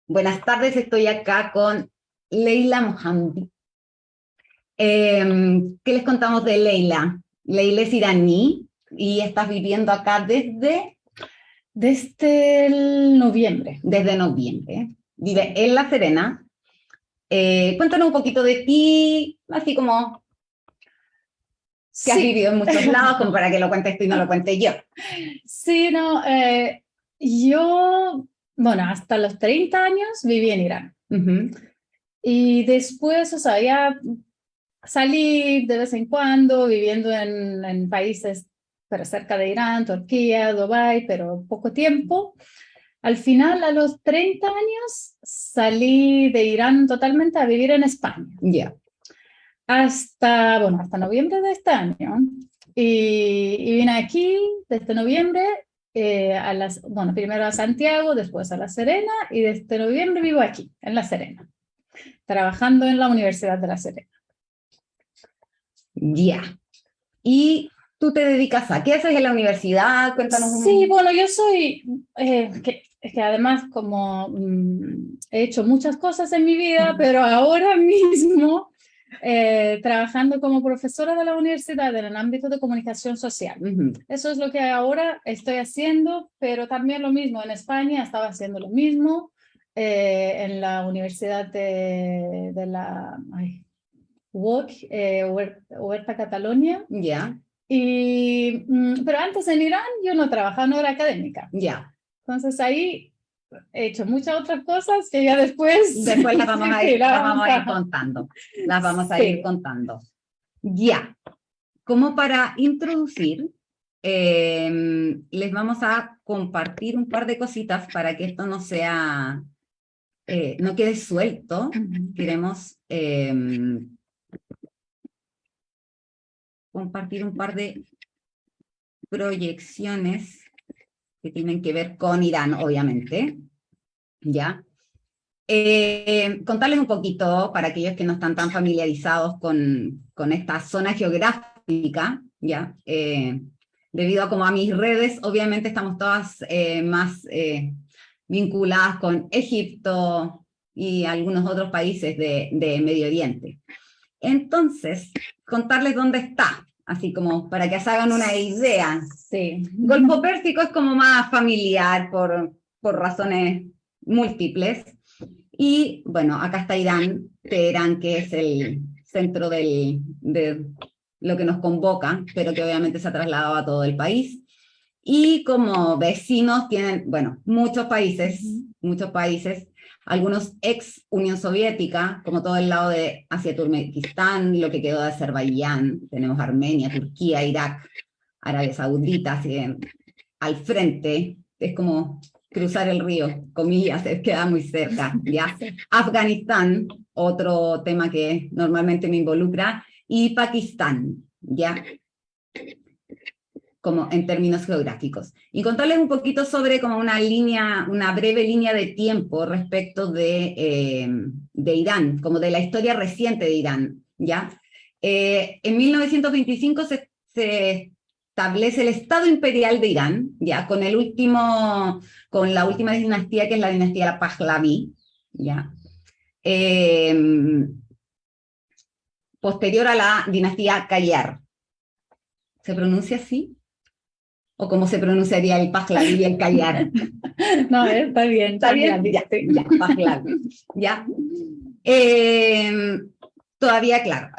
Buenas tardes, estoy acá con Leila Mohammed. ¿Qué les contamos de Leila? Leila es iraní y estás viviendo acá Desde el noviembre. desde noviembre. Vive en La Serena. Cuéntanos un poquito de ti, así como que has Sí, vivido en muchos lados, como para que lo cuentes tú y no lo cuente yo. sí, no, yo, bueno, hasta los 30 años viví en Irán. Ujú. Y después, o sea, ya salí de vez en cuando viviendo en países pero cerca de Irán, Turquía, Dubái, pero poco tiempo. Al final, a los 30 años, salí de Irán totalmente a vivir en España. Ya. Hasta noviembre de este año. Y vine aquí desde noviembre, primero a Santiago, después a La Serena, y desde noviembre vivo aquí, en La Serena, trabajando en la Universidad de La Serena. Ya. ¿Y tú te dedicas a qué haces en la universidad? Cuéntanos Sí, un... bueno, yo soy, es que además como he hecho muchas cosas en mi vida, pero ahora mismo trabajando como profesora de la universidad en el ámbito de comunicación social. Eso es lo que ahora estoy haciendo, pero también lo mismo en España, estaba haciendo lo mismo en la Universidad de la Huerta Catalonia. Ya, Pero antes en Irán yo no trabajaba, no era académica. ya. Entonces ahí he hecho muchas otras cosas que ya después Después las vamos a sí, ir, la las vamos vamos a ir a... contando. Las vamos a ir Sí. contando. Ya, como para introducir, les vamos a compartir un par de cositas para que esto no sea, no quede suelto. Queremos compartir un par de proyecciones que tienen que ver con Irán, obviamente. ¿Ya? Contarles un poquito para aquellos que no están tan familiarizados con esta zona geográfica, ¿ya? Debido a como a mis redes, obviamente estamos todas más vinculadas con Egipto y algunos otros países de Medio Oriente. Entonces, contarles dónde está, así como para que se hagan una idea. Sí. Golfo Pérsico es como más familiar por razones múltiples. Y bueno, acá está Irán, Teherán, que es el centro de lo que nos convoca, pero que obviamente se ha trasladado a todo el país. Y como vecinos tienen, bueno, muchos países, algunos ex Unión Soviética, como todo el lado de hacia Turkmenistán, lo que quedó de Azerbaiyán, tenemos Armenia, Turquía, Irak, Arabia Saudita, así al frente, es como cruzar el río, comillas, queda muy cerca, ¿ya? Afganistán, otro tema que normalmente me involucra, y Pakistán, ¿ya? Como en términos geográficos. Y contarles un poquito sobre como una breve línea de tiempo respecto de Irán, como de la historia reciente de Irán, ¿ya? En 1925 se establece el Estado Imperial de Irán, ¿ya? Con la última dinastía, que es la dinastía Pahlaví, ¿ya? Posterior a la dinastía Qajar. ¿Se pronuncia así? ¿O cómo se pronunciaría el Pahlaví y el Qajar? No, está bien. ¿Está bien? Ya, ya, Pahlaví. Ya. Todavía, claro,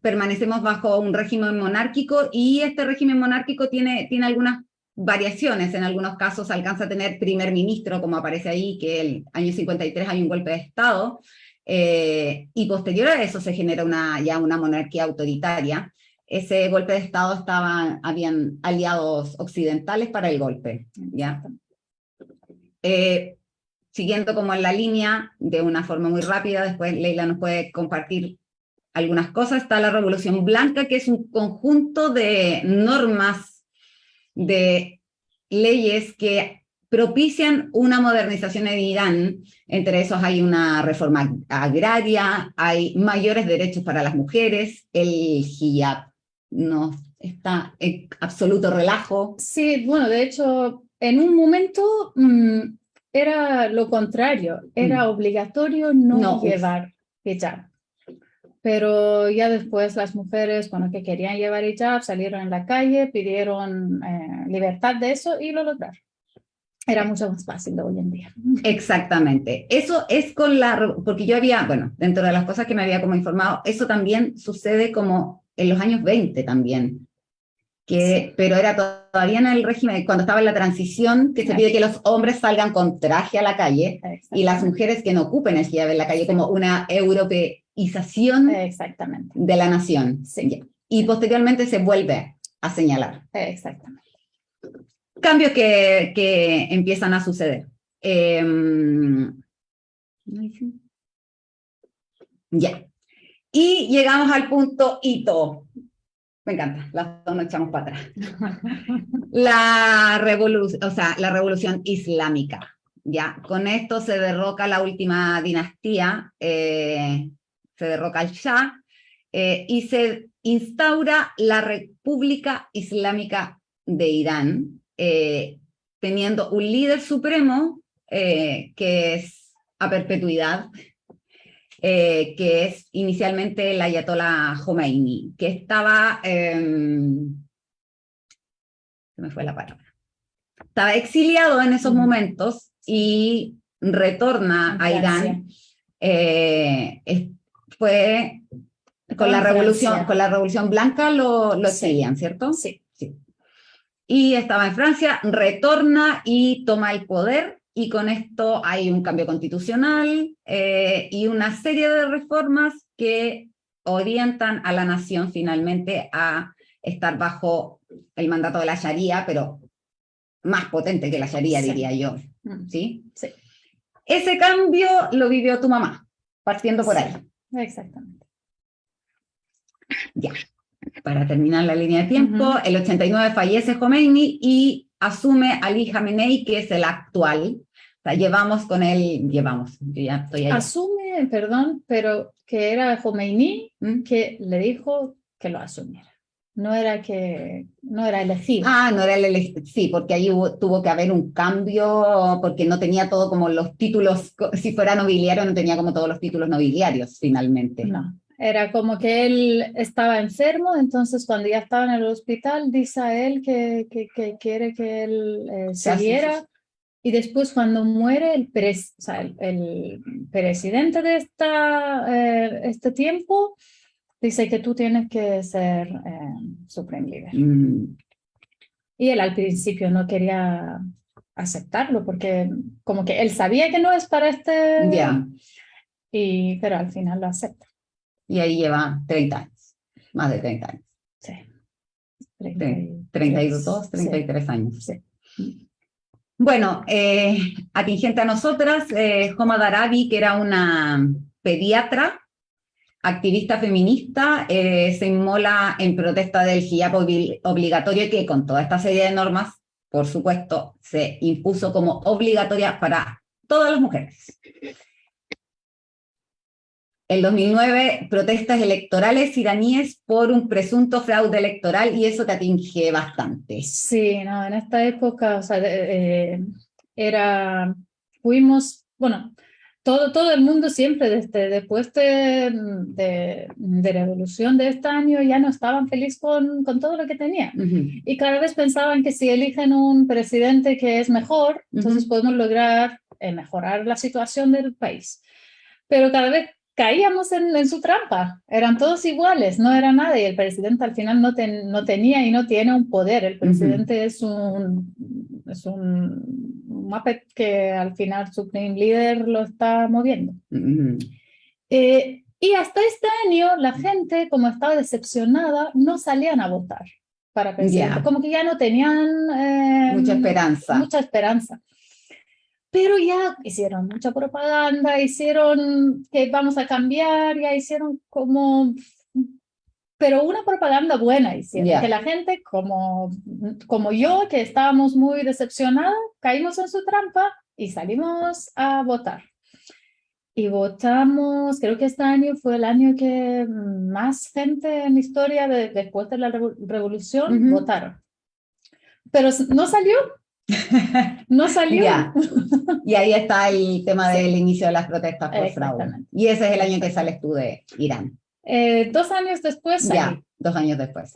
permanecemos bajo un régimen monárquico y este régimen monárquico tiene algunas variaciones. En algunos casos alcanza a tener primer ministro, como aparece ahí, que el año 53 hay un golpe de Estado, y posterior a eso se genera ya una monarquía autoritaria. Ese golpe de Estado habían aliados occidentales para el golpe, ¿ya? Siguiendo como en la línea, de una forma muy rápida, después Leila nos puede compartir algunas cosas. Está la Revolución Blanca, que es un conjunto de normas, de leyes que propician una modernización en Irán. Entre esos hay una reforma agraria, hay mayores derechos para las mujeres, el hijab no está en absoluto relajo. Sí, bueno, de hecho, en un momento era lo contrario, era obligatorio no, No, llevar hijab. Pero ya después las mujeres, bueno, que querían llevar hijab, salieron en la calle, pidieron libertad de eso y lo lograron. Era mucho más fácil de hoy en día. exactamente. Eso es porque yo había, bueno, dentro de las cosas que me había como informado, eso también sucede como en los años 20 también, pero era todavía en el régimen, cuando estaba en la transición, que se pide que los hombres salgan con traje a la calle y las mujeres que no ocupen el hijab en la calle, como una europeización de la nación. Sí. Y posteriormente se vuelve a señalar. Exactamente. Cambios que empiezan a suceder. Ya. Y llegamos al punto hito. Me encanta, las dos nos echamos para atrás. La revolución islámica. Ya, con esto se derroca la última dinastía, se derroca al Shah, y se instaura la República Islámica de Irán, teniendo un líder supremo que es a perpetuidad, que es inicialmente el Ayatollah Khomeini, que estaba, se me fue la palabra, estaba exiliado en esos momentos y retorna a Irán. Fue con la Revolución Blanca lo exilian, ¿cierto? Sí. Y estaba en Francia, retorna y toma el poder, y con esto hay un cambio constitucional y una serie de reformas que orientan a la nación finalmente a estar bajo el mandato de la Sharia, pero más potente que la Sharia, diría yo. ¿Sí? Sí. Ese cambio lo vivió tu mamá, partiendo por ahí. Exactamente. Ya. Para terminar la línea de tiempo, el 89 fallece Khomeini y asume Ali Khamenei, que es el actual. O sea, yo ya estoy allá. Asume, perdón, pero que era Khomeini que le dijo que lo asumiera. No era elegido. No era el elegido, sí, porque ahí tuvo que haber un cambio, porque no tenía todo como los títulos, si fuera nobiliario, no tenía como todos los títulos nobiliarios finalmente. No. Era como que él estaba enfermo, entonces cuando ya estaba en el hospital, dice a él que quiere que él siguiera. Y después cuando muere el presidente de este tiempo, dice que tú tienes que ser Supreme Leader. Y él al principio no quería aceptarlo porque como que él sabía que no es para pero al final lo acepta. Y ahí lleva 30 años, más de 30 años. Sí. 32, 33 años. Sí. Bueno, atingente a nosotras, Homa Darabi, que era una pediatra, activista feminista, se inmola en protesta del hijab obligatorio, que con toda esta serie de normas, por supuesto, se impuso como obligatoria para todas las mujeres. El 2009, protestas electorales iraníes por un presunto fraude electoral, y eso te atinge bastante. Sí, no, en esta época, o sea, todo el mundo siempre, después de revolución de este año, ya no estaban felices con todo lo que tenían. Y cada vez pensaban que si eligen un presidente que es mejor, entonces podemos lograr mejorar la situación del país. Pero cada vez caíamos en su trampa, eran todos iguales, no era nadie, el presidente al final no tenía y no tiene un poder, el presidente es un Muppet que al final Supreme Leader lo está moviendo. Y hasta este año la gente, como estaba decepcionada, no salían a votar para presidente, como que ya no tenían mucha esperanza. Pero ya hicieron mucha propaganda, hicieron que vamos a cambiar, ya hicieron pero una propaganda buena hicieron, que la gente como yo, que estábamos muy decepcionados, caímos en su trampa y salimos a votar. Y votamos, creo que este año fue el año que más gente en la historia después de la revolución votaron. Pero no salió No salió. Ya. Y ahí está el tema Sí. del inicio de las protestas por fraude. Exactamente. Y ese es el año que sales tú de Irán. 2 años después salí. Ya, 2 años después.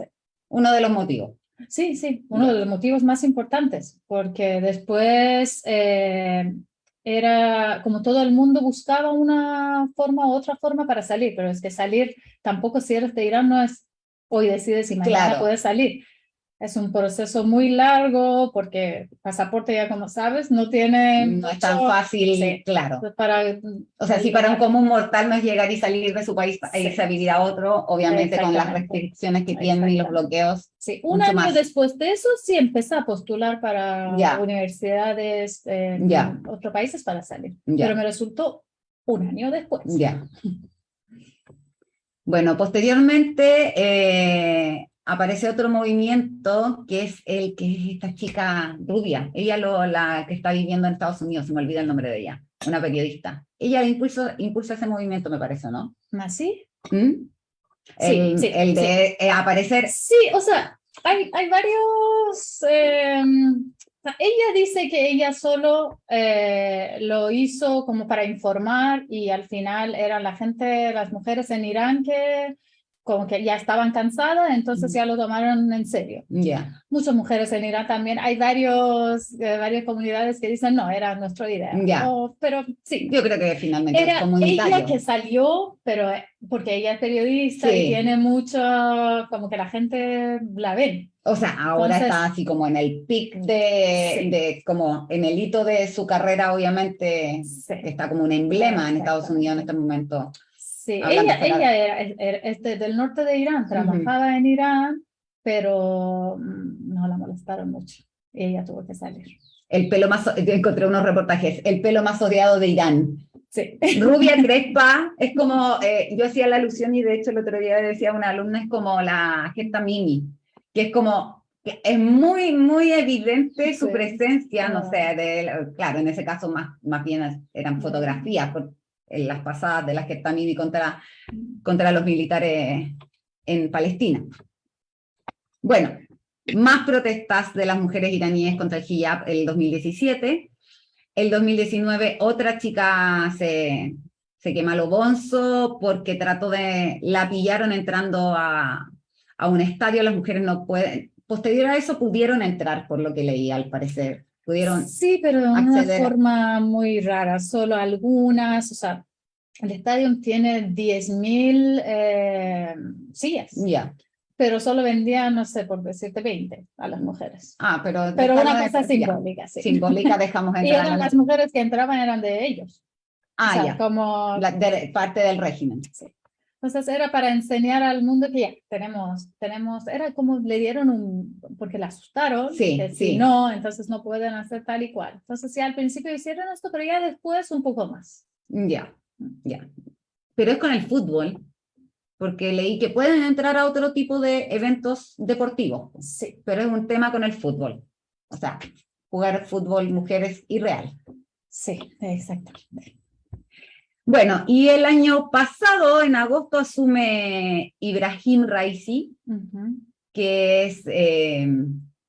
Uno de los motivos. Sí, sí, uno de los motivos más importantes, porque después era como todo el mundo buscaba una forma u otra forma para salir, pero es que salir, tampoco si eres de Irán, no es hoy decides y mañana Claro. puedes salir. Es un proceso muy largo porque pasaporte, ya como sabes, no tiene No es tan fácil, claro. Para, o sea, si para un común mortal no es llegar y salir de su país e Sí. irse a vivir a otro, obviamente con las Exactamente. restricciones que tienen y los bloqueos. Sí, un mucho año más. después de eso sí empecé a postular para Ya. universidades en Ya. otros países para salir, Ya. pero me resultó un año después. Ya. Bueno, posteriormente aparece otro movimiento que es esta chica rubia, ella la que está viviendo en Estados Unidos, se me olvida el nombre de ella, una periodista. Ella impulsa ese movimiento, me parece, ¿no? ¿Así? ¿Mm? Sí, sí, el de aparecer. Sí, o sea, hay varios... ella dice que ella solo lo hizo como para informar y al final eran la gente, las mujeres en Irán que como que ya estaban cansadas, entonces ya lo tomaron en serio. Ya. Muchas mujeres en Irán también, hay varias comunidades que dicen, no, era nuestra idea. Ya. Pero sí. Yo creo que finalmente Era es comunitario. ella que salió, pero porque ella es periodista y tiene mucho, como que la gente la ve. O sea, ahora está así como en el pic de como en el hito de su carrera, obviamente, que está como un emblema en Estados Unidos en este momento. Sí, ella era del norte de Irán, trabajaba en Irán, pero no la molestaron mucho. Ella tuvo que salir. El pelo más, encontré unos reportajes, el pelo más odiado de Irán. Sí. Rubia crespa, es como, yo hacía la alusión y de hecho el otro día decía una alumna, es como la Gesta Mimi, que es como, es muy, muy evidente su presencia, no sé, claro, en ese caso más bien eran fotografías, en las pasadas de la Gesta Mimi contra los militares en Palestina. Bueno, más protestas de las mujeres iraníes contra el hijab el 2017. El 2019 otra chica se quema lo bonzo porque la pillaron entrando a un estadio, las mujeres no pueden, posterior a eso pudieron entrar, por lo que leí al parecer, pudieron sí, pero de una forma muy rara, solo algunas, o sea, el estadio tiene 10.000 sillas. Ya. Pero solo vendían, no sé, por decirte 20 a las mujeres. Pero una cosa simbólica, sí. Simbólica, dejamos entrar. Y eran las mujeres que entraban eran de ellos. O sea, ya. Como... parte del régimen. Sí. Entonces era para enseñar al mundo que ya tenemos, era como le dieron porque la asustaron, que si no, entonces no pueden hacer tal y cual. Entonces ya al principio hicieron esto, pero ya después un poco más. Ya. Pero es con el fútbol. Porque leí que pueden entrar a otro tipo de eventos deportivos, sí, pero es un tema con el fútbol. O sea, jugar fútbol mujeres irreal. Sí, exactamente. Bueno, y el año pasado, en agosto, asume Ibrahim Raisi, que es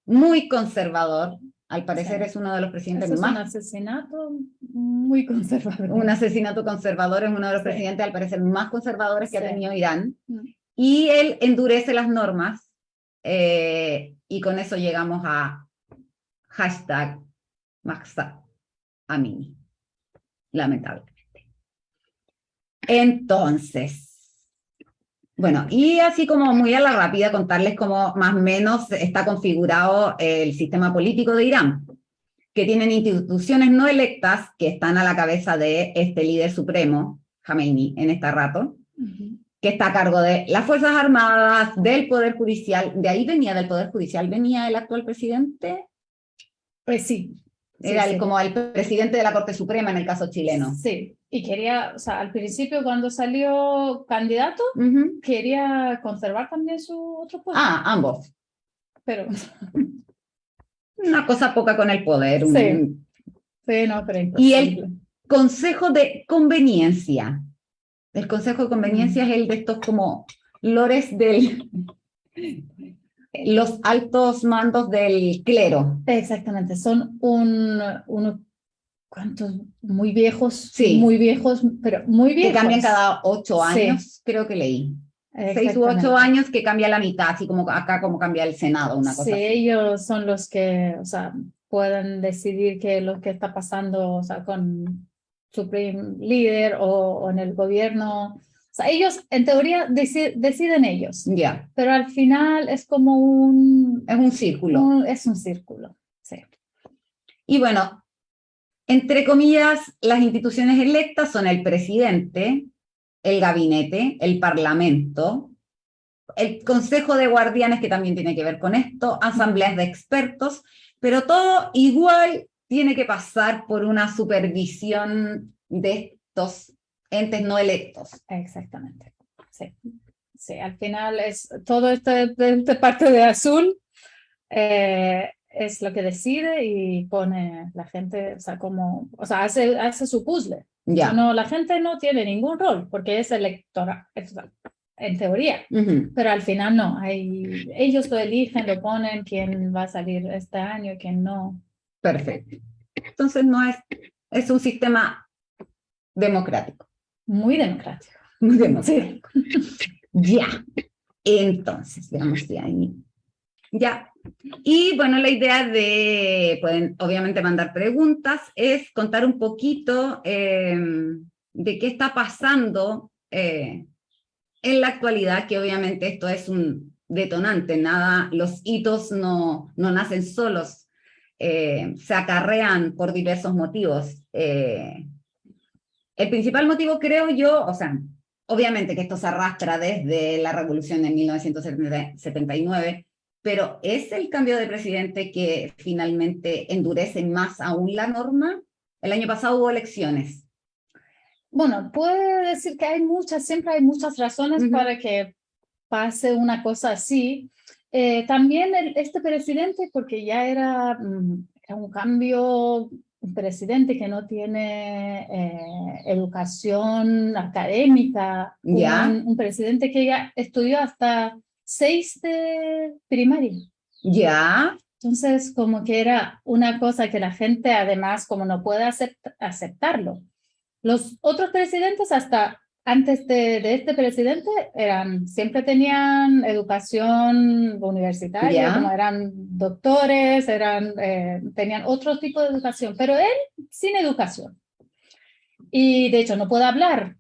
muy conservador. Al parecer es uno de los presidentes más... Es un asesinato muy conservador. Un asesinato conservador, es uno de los presidentes, al parecer, más conservadores que ha tenido Irán. Y él endurece las normas y con eso llegamos a #Mahsa Amini, lamentablemente. Entonces, bueno, y así como muy a la rápida contarles cómo más o menos está configurado el sistema político de Irán, que tienen instituciones no electas que están a la cabeza de este líder supremo, Khamenei, en este rato, que está a cargo de las Fuerzas Armadas, del Poder Judicial. ¿De ahí venía del Poder Judicial? ¿Venía el actual presidente? Pues sí. Era como el presidente de la Corte Suprema en el caso chileno. Sí, y quería, o sea, al principio cuando salió candidato, quería conservar también su otro puesto. Ambos. Pero... Una cosa poca con el poder. Sí, no, pero imposible. Y el Consejo de Conveniencia. El Consejo de Conveniencia es el de estos como lores del... los altos mandos del clero. Exactamente, son ¿cuántos? Sí. Muy viejos, pero muy Que viejos. cambian cada 8 Sí. años, creo que leí. 6 u 8 Exactamente. años que cambia la mitad, así como acá como cambia el Senado, una cosa Sí, así. ellos son los que, o sea, pueden decidir qué es lo que está pasando, o sea, con su líder o en el gobierno. O sea, ellos, en teoría, deciden ellos, Ya, pero al final es como es un círculo. es un círculo. Sí. Y bueno, entre comillas, las instituciones electas son el presidente, el gabinete, el parlamento, el consejo de guardianes, que también tiene que ver con esto, asambleas de expertos, pero todo igual tiene que pasar por una supervisión de estos entes no electos. Exactamente. Sí. Sí, al final es todo esta parte de azul es lo que decide y pone la gente, o sea, como, o sea, hace su puzzle. Ya. Si no, la gente no tiene ningún rol porque es electoral, en teoría, pero al final no, ellos lo eligen, lo ponen, quién va a salir este año, quién no. Perfecto. Entonces no es un sistema democrático. Muy democrático. Muy democrático. Sí. Ya. Entonces, veamos de ahí. Ya. Y bueno, la idea pueden obviamente mandar preguntas, es contar un poquito de qué está pasando en la actualidad, que obviamente esto es un detonante, nada, los hitos no nacen solos, se acarrean por diversos motivos. El principal motivo, creo yo, o sea, obviamente que esto se arrastra desde la revolución de 1979, pero ¿es el cambio de presidente que finalmente endurece más aún la norma? El año pasado hubo elecciones. Bueno, puedo decir que siempre hay muchas razones para que pase una cosa así. También este presidente, porque ya era un cambio, un presidente que no tiene educación académica, ¿Ya? un presidente que ya estudió hasta 6 de primaria. ¿Ya? Entonces, como que era una cosa que la gente además, como no puede aceptarlo. Los otros presidentes, hasta antes de este presidente, siempre tenían educación universitaria, como ¿Ya? eran doctores, tenían otro tipo de educación, pero él sin educación. Y de hecho no puede hablar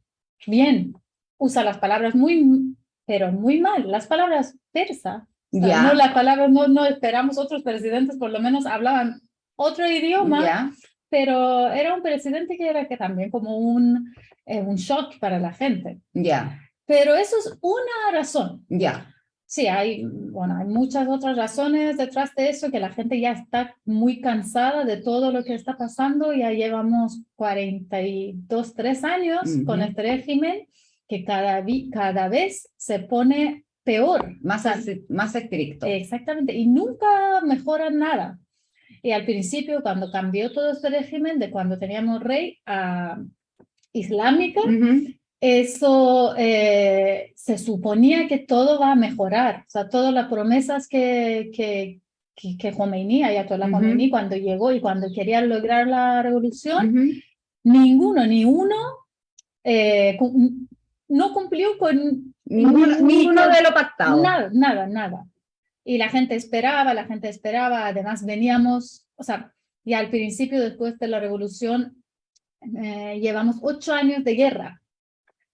bien, usa las palabras pero muy mal, las palabras persa. O sea, ¿Ya? no las palabras, no esperamos otros presidentes, por lo menos hablaban otro idioma, ¿Ya? pero era un presidente que era que también como un shock para la gente. ¿Ya? Pero eso es una razón. ¿Ya? Sí, hay muchas otras razones detrás de eso, que la gente ya está muy cansada de todo lo que está pasando. Ya llevamos 42, 3 años con este régimen que cada vez se pone peor. Más estricto. Exactamente, y nunca mejora nada. Y al principio, cuando cambió todo este régimen, de cuando teníamos rey islámica, eso se suponía que todo va a mejorar. O sea, todas las promesas que Khomeini, Ayatollah Khomeini, cuando llegó y cuando quería lograr la revolución, ni uno no cumplió con ninguno de lo pactado. Nada. Y la gente esperaba, además veníamos, o sea, y al principio, después de la revolución, llevamos 8 años de guerra.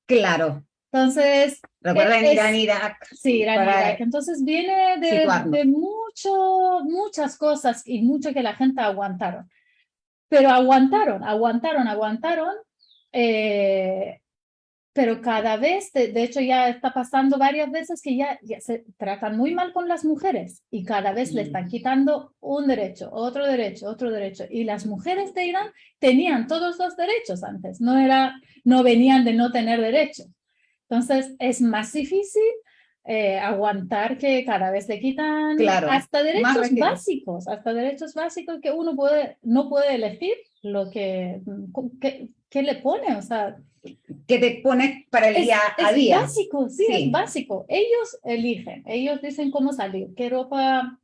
Claro. Entonces, recuerden Irán, Irak. Sí, Irán, Irak. Entonces viene de muchas cosas y mucho que la gente aguantaron. Pero aguantaron. Pero cada vez, de hecho ya está pasando varias veces que ya se tratan muy mal con las mujeres y cada vez le están quitando un derecho, otro derecho. Y las mujeres de Irán tenían todos los derechos antes, no venían de no tener derechos. Entonces es más difícil aguantar que cada vez le quitan hasta derechos básicos que uno no puede elegir qué le pone, o sea. que te pones para el día a día. Es básico, sí, Sí. es básico. Ellos eligen, ellos dicen cómo salir, qué ropa,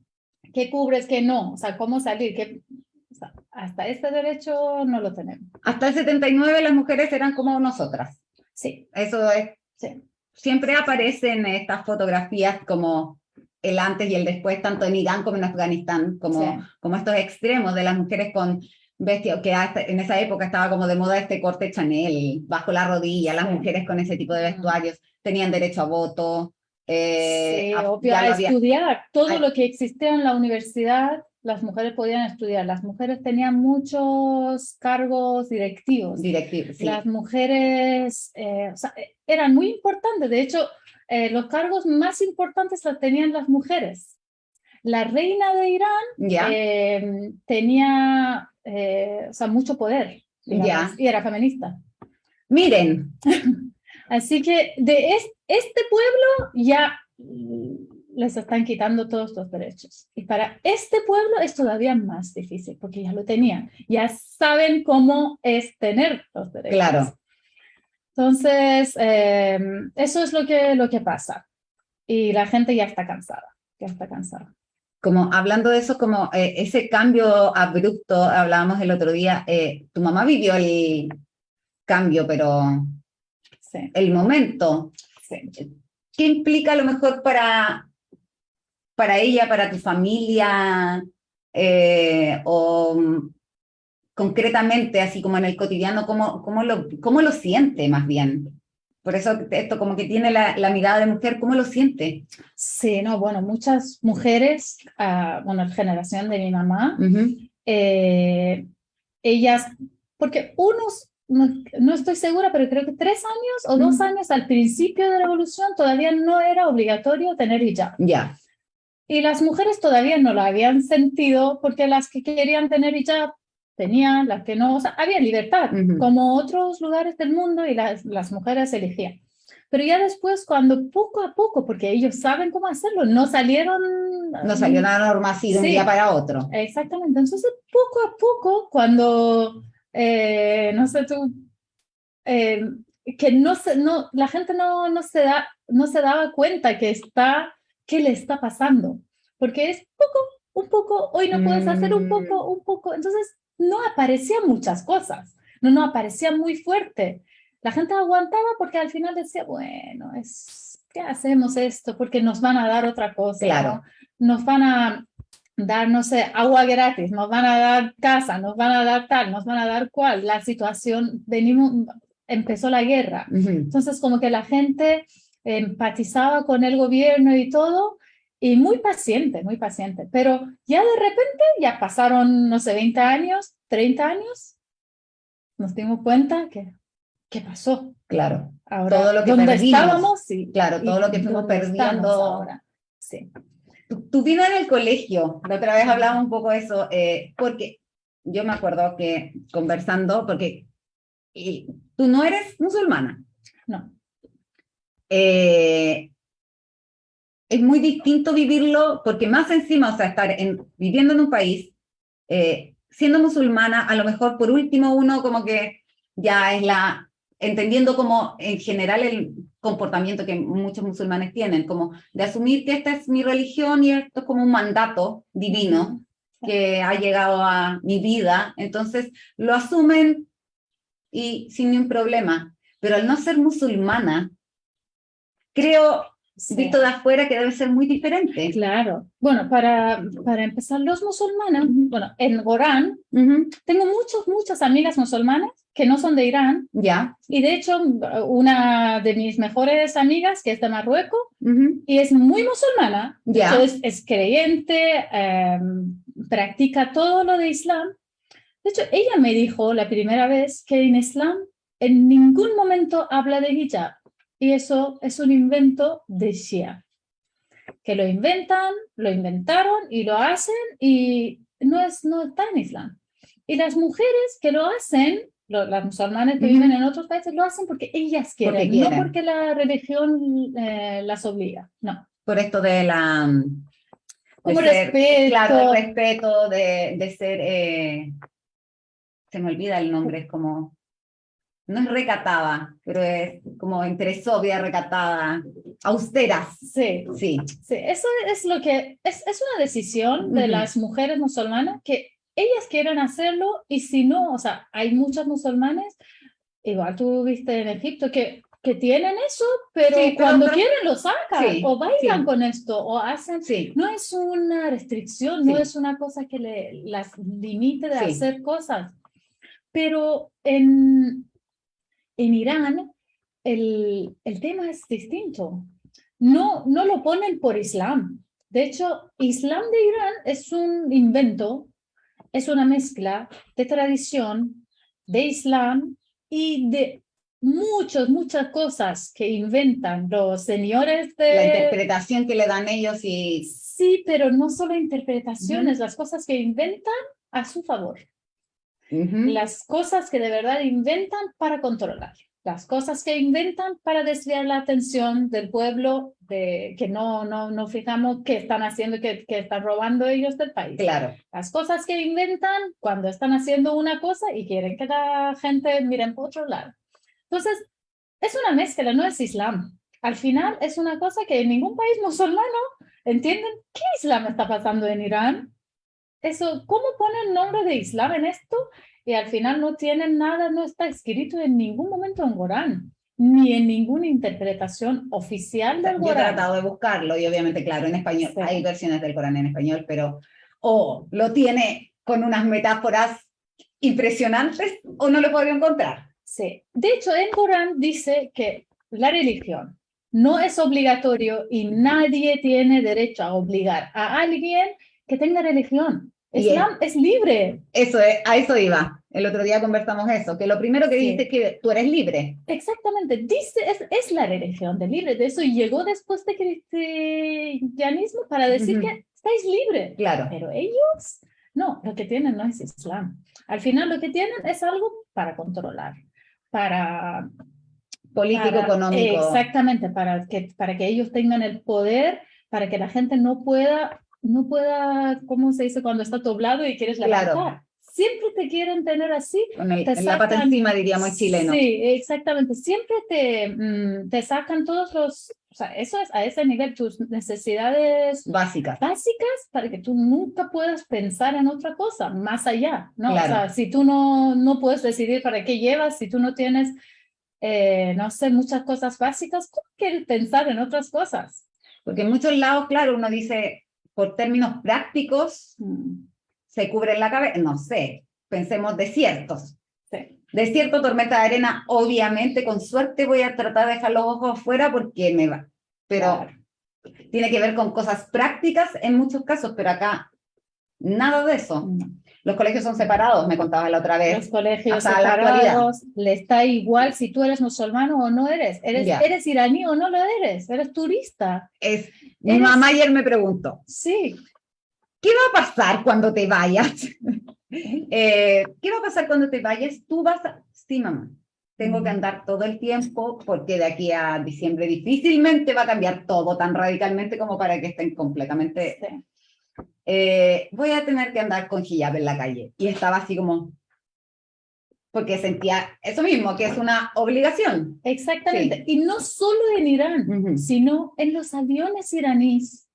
qué cubres, qué no, o sea, cómo salir, o sea, hasta este derecho no lo tenemos. Hasta el 79 las mujeres eran como nosotras. Sí, Eso es, sí. siempre aparecen estas fotografías como el antes y el después, tanto en Irán como en Afganistán, como, Sí. como estos extremos de las mujeres con vestidos, que hasta en esa época estaba como de moda este corte Chanel, bajo la rodilla, las Sí. mujeres con ese tipo de vestuarios tenían derecho a voto, Sí, obvio, ya a lo había, estudiar. Todo a- lo que existía en la universidad, las mujeres podían estudiar. Las mujeres tenían muchos cargos directivos. directivo, sí, Las mujeres o sea, eran muy importantes. De hecho, los cargos más importantes los tenían las mujeres. La reina de Irán ya, tenía o sea, mucho poder, digamos, ya. y era feminista. Miren, Así que de este pueblo ya les están quitando todos los derechos. Y para este pueblo es todavía más difícil, porque ya lo tenían, ya saben cómo es tener los derechos. claro. Entonces, eso es lo que pasa. Y la gente ya está cansada, ya está cansada. Como hablando de eso, como ese cambio abrupto, hablábamos el otro día, tu mamá vivió el cambio, pero Sí, el momento, sí. ¿qué implica a lo mejor para ella, para tu familia, o concretamente, así como en el cotidiano, cómo lo siente más bien? Por eso esto como que tiene la mirada de mujer, ¿cómo lo siente? Sí, no, bueno, muchas mujeres, bueno, la generación de mi mamá, ellas, porque unos, no estoy segura, pero creo que 3 años o 2 años al principio de la revolución todavía no era obligatorio tener hijab. Ya. Y las mujeres todavía no lo habían sentido porque las que querían tener hijab tenían, las que no, o sea, había libertad, como otros lugares del mundo y las mujeres elegían. Pero ya después, cuando poco a poco, porque ellos saben cómo hacerlo, no salieron... No salió la norma así de un día para otro. Exactamente. Entonces, poco a poco, cuando, no sé tú, que la gente no se daba cuenta qué le está pasando, porque es un poco, hoy no puedes hacer un poco, entonces no aparecían muchas cosas, no aparecía muy fuerte. La gente aguantaba porque al final decía, bueno, ¿qué hacemos esto? Porque nos van a dar otra cosa, Claro. ¿no? Nos van a dar, no sé, agua gratis, nos van a dar casa, nos van a dar tal, nos van a dar cual. La situación, empezó la guerra. Entonces, como que la gente empatizaba con el gobierno y todo, y muy paciente, pero ya de repente, ya pasaron, no sé, 20 años, 30 años, nos dimos cuenta que, ¿qué pasó? Claro. Ahora, todo lo que ¿dónde perdimos, estábamos? Sí, claro, todo lo que fuimos perdiendo. Ahora. Sí. Tu vida en el colegio, la otra vez hablábamos un poco de eso, porque yo me acuerdo que conversando, porque tú no eres musulmana. No. Es muy distinto vivirlo, porque más encima, o sea, estar viviendo en un país, siendo musulmana, a lo mejor por último uno como que ya es entendiendo como en general el comportamiento que muchos musulmanes tienen, como de asumir que esta es mi religión y esto es como un mandato divino que ha llegado a mi vida, entonces lo asumen y sin ningún problema. Pero al no ser musulmana, creo, visto de afuera, que debe ser muy diferente. Claro. Bueno, para empezar, los musulmanes, bueno, en Orán, tengo muchas amigas musulmanas que no son de Irán. Ya. Y de hecho, una de mis mejores amigas, que es de Marruecos, y es muy musulmana, de hecho es creyente, practica todo lo de Islam. De hecho, ella me dijo la primera vez que en Islam en ningún momento habla de hijab. Y eso es un invento de Shia, que lo inventaron y lo hacen y no está en Islam. Y las mujeres que lo hacen, las musulmanas que viven en otros países, lo hacen porque ellas quieren, no porque la religión las obliga, no. Por esto de como respeto. Claro, el respeto de ser, se me olvida el nombre, es como, no es recatada, pero es como entre sobria, recatada, austeras. Sí, Sí. sí, eso es lo que es una decisión de las mujeres musulmanas que ellas quieren hacerlo y si no, o sea, hay muchas musulmanes, igual tú viste en Egipto que tienen eso, pero Sí, cuando pero quieren lo sacan sí, o bailan sí. con esto o hacen, Sí, no es una restricción, no sí, es una cosa que las limite de sí. hacer cosas, pero en Irán el tema es distinto. No lo ponen por Islam. De hecho, Islam de Irán es un invento, es una mezcla de tradición, de Islam y de muchas cosas que inventan los señores La de... interpretación que le dan ellos y... Sí, pero no solo interpretaciones, las cosas que inventan a su favor. Las cosas que de verdad inventan para controlar, las cosas que inventan para desviar la atención del pueblo, de que no fijamos qué están haciendo, que están robando ellos del país. Claro. Las cosas que inventan cuando están haciendo una cosa y quieren que la gente mire por otro lado. Entonces, es una mezcla, no es Islam. Al final es una cosa que en ningún país musulmano entienden qué Islam está pasando en Irán. Eso, ¿cómo ponen nombre de Islam en esto? Y al final no tienen nada, no está escrito en ningún momento en Corán, ni en ninguna interpretación oficial del Yo he Corán. tratado de buscarlo y obviamente, claro, en español, Sí. hay versiones del Corán en español, pero o lo tiene con unas metáforas impresionantes o no lo podría encontrar. Sí. De hecho, en Corán dice que la religión no es obligatorio y nadie tiene derecho a obligar a alguien que tenga religión. Islam es libre. Eso es, a eso iba. El otro día conversamos eso, que lo primero que dice es que tú eres libre. Exactamente, dice, es la religión del libre, de eso llegó después de cristianismo para decir que estáis libres. Claro. Pero ellos, no, lo que tienen no es Islam. Al final lo que tienen es algo para controlar, para... Político, económico. Exactamente, para que ellos tengan el poder, para que la gente no pueda, ¿cómo se dice? Cuando está doblado y quieres levantar. Claro. Siempre te quieren tener así. Con la pata encima, diríamos en chileno. Sí, exactamente. Siempre te sacan todos los, o sea, eso es a ese nivel, tus necesidades básicas para que tú nunca puedas pensar en otra cosa, más allá, ¿no? Claro. O sea, si tú no puedes decidir para qué llevas, si tú no tienes, no sé, muchas cosas básicas, ¿cómo quieres pensar en otras cosas? Porque en muchos lados, claro, uno dice, por términos prácticos, se cubre la cabeza, no sé, pensemos desiertos. Sí. Desierto, tormenta de arena, obviamente, con suerte voy a tratar de dejar los ojos afuera porque me va. Pero tiene que ver con cosas prácticas en muchos casos, pero acá nada de eso. Los colegios son separados, me contabas la otra vez. Los colegios hasta separados, le está igual si tú eres musulmán o no eres. ¿Eres iraní o no lo eres? Eres turista. Mi mamá ayer me preguntó. Sí. ¿Qué va a pasar cuando te vayas? ¿Qué va a pasar cuando te vayas? Tú vas a... Sí, mamá. Tengo que andar todo el tiempo porque de aquí a diciembre difícilmente va a cambiar todo tan radicalmente como para que estén completamente... Sí. Voy a tener que andar con hijab en la calle. Y estaba así como... Porque sentía eso mismo, que es una obligación. Exactamente. Sí. Y no solo en Irán, sino en los aviones iraníes.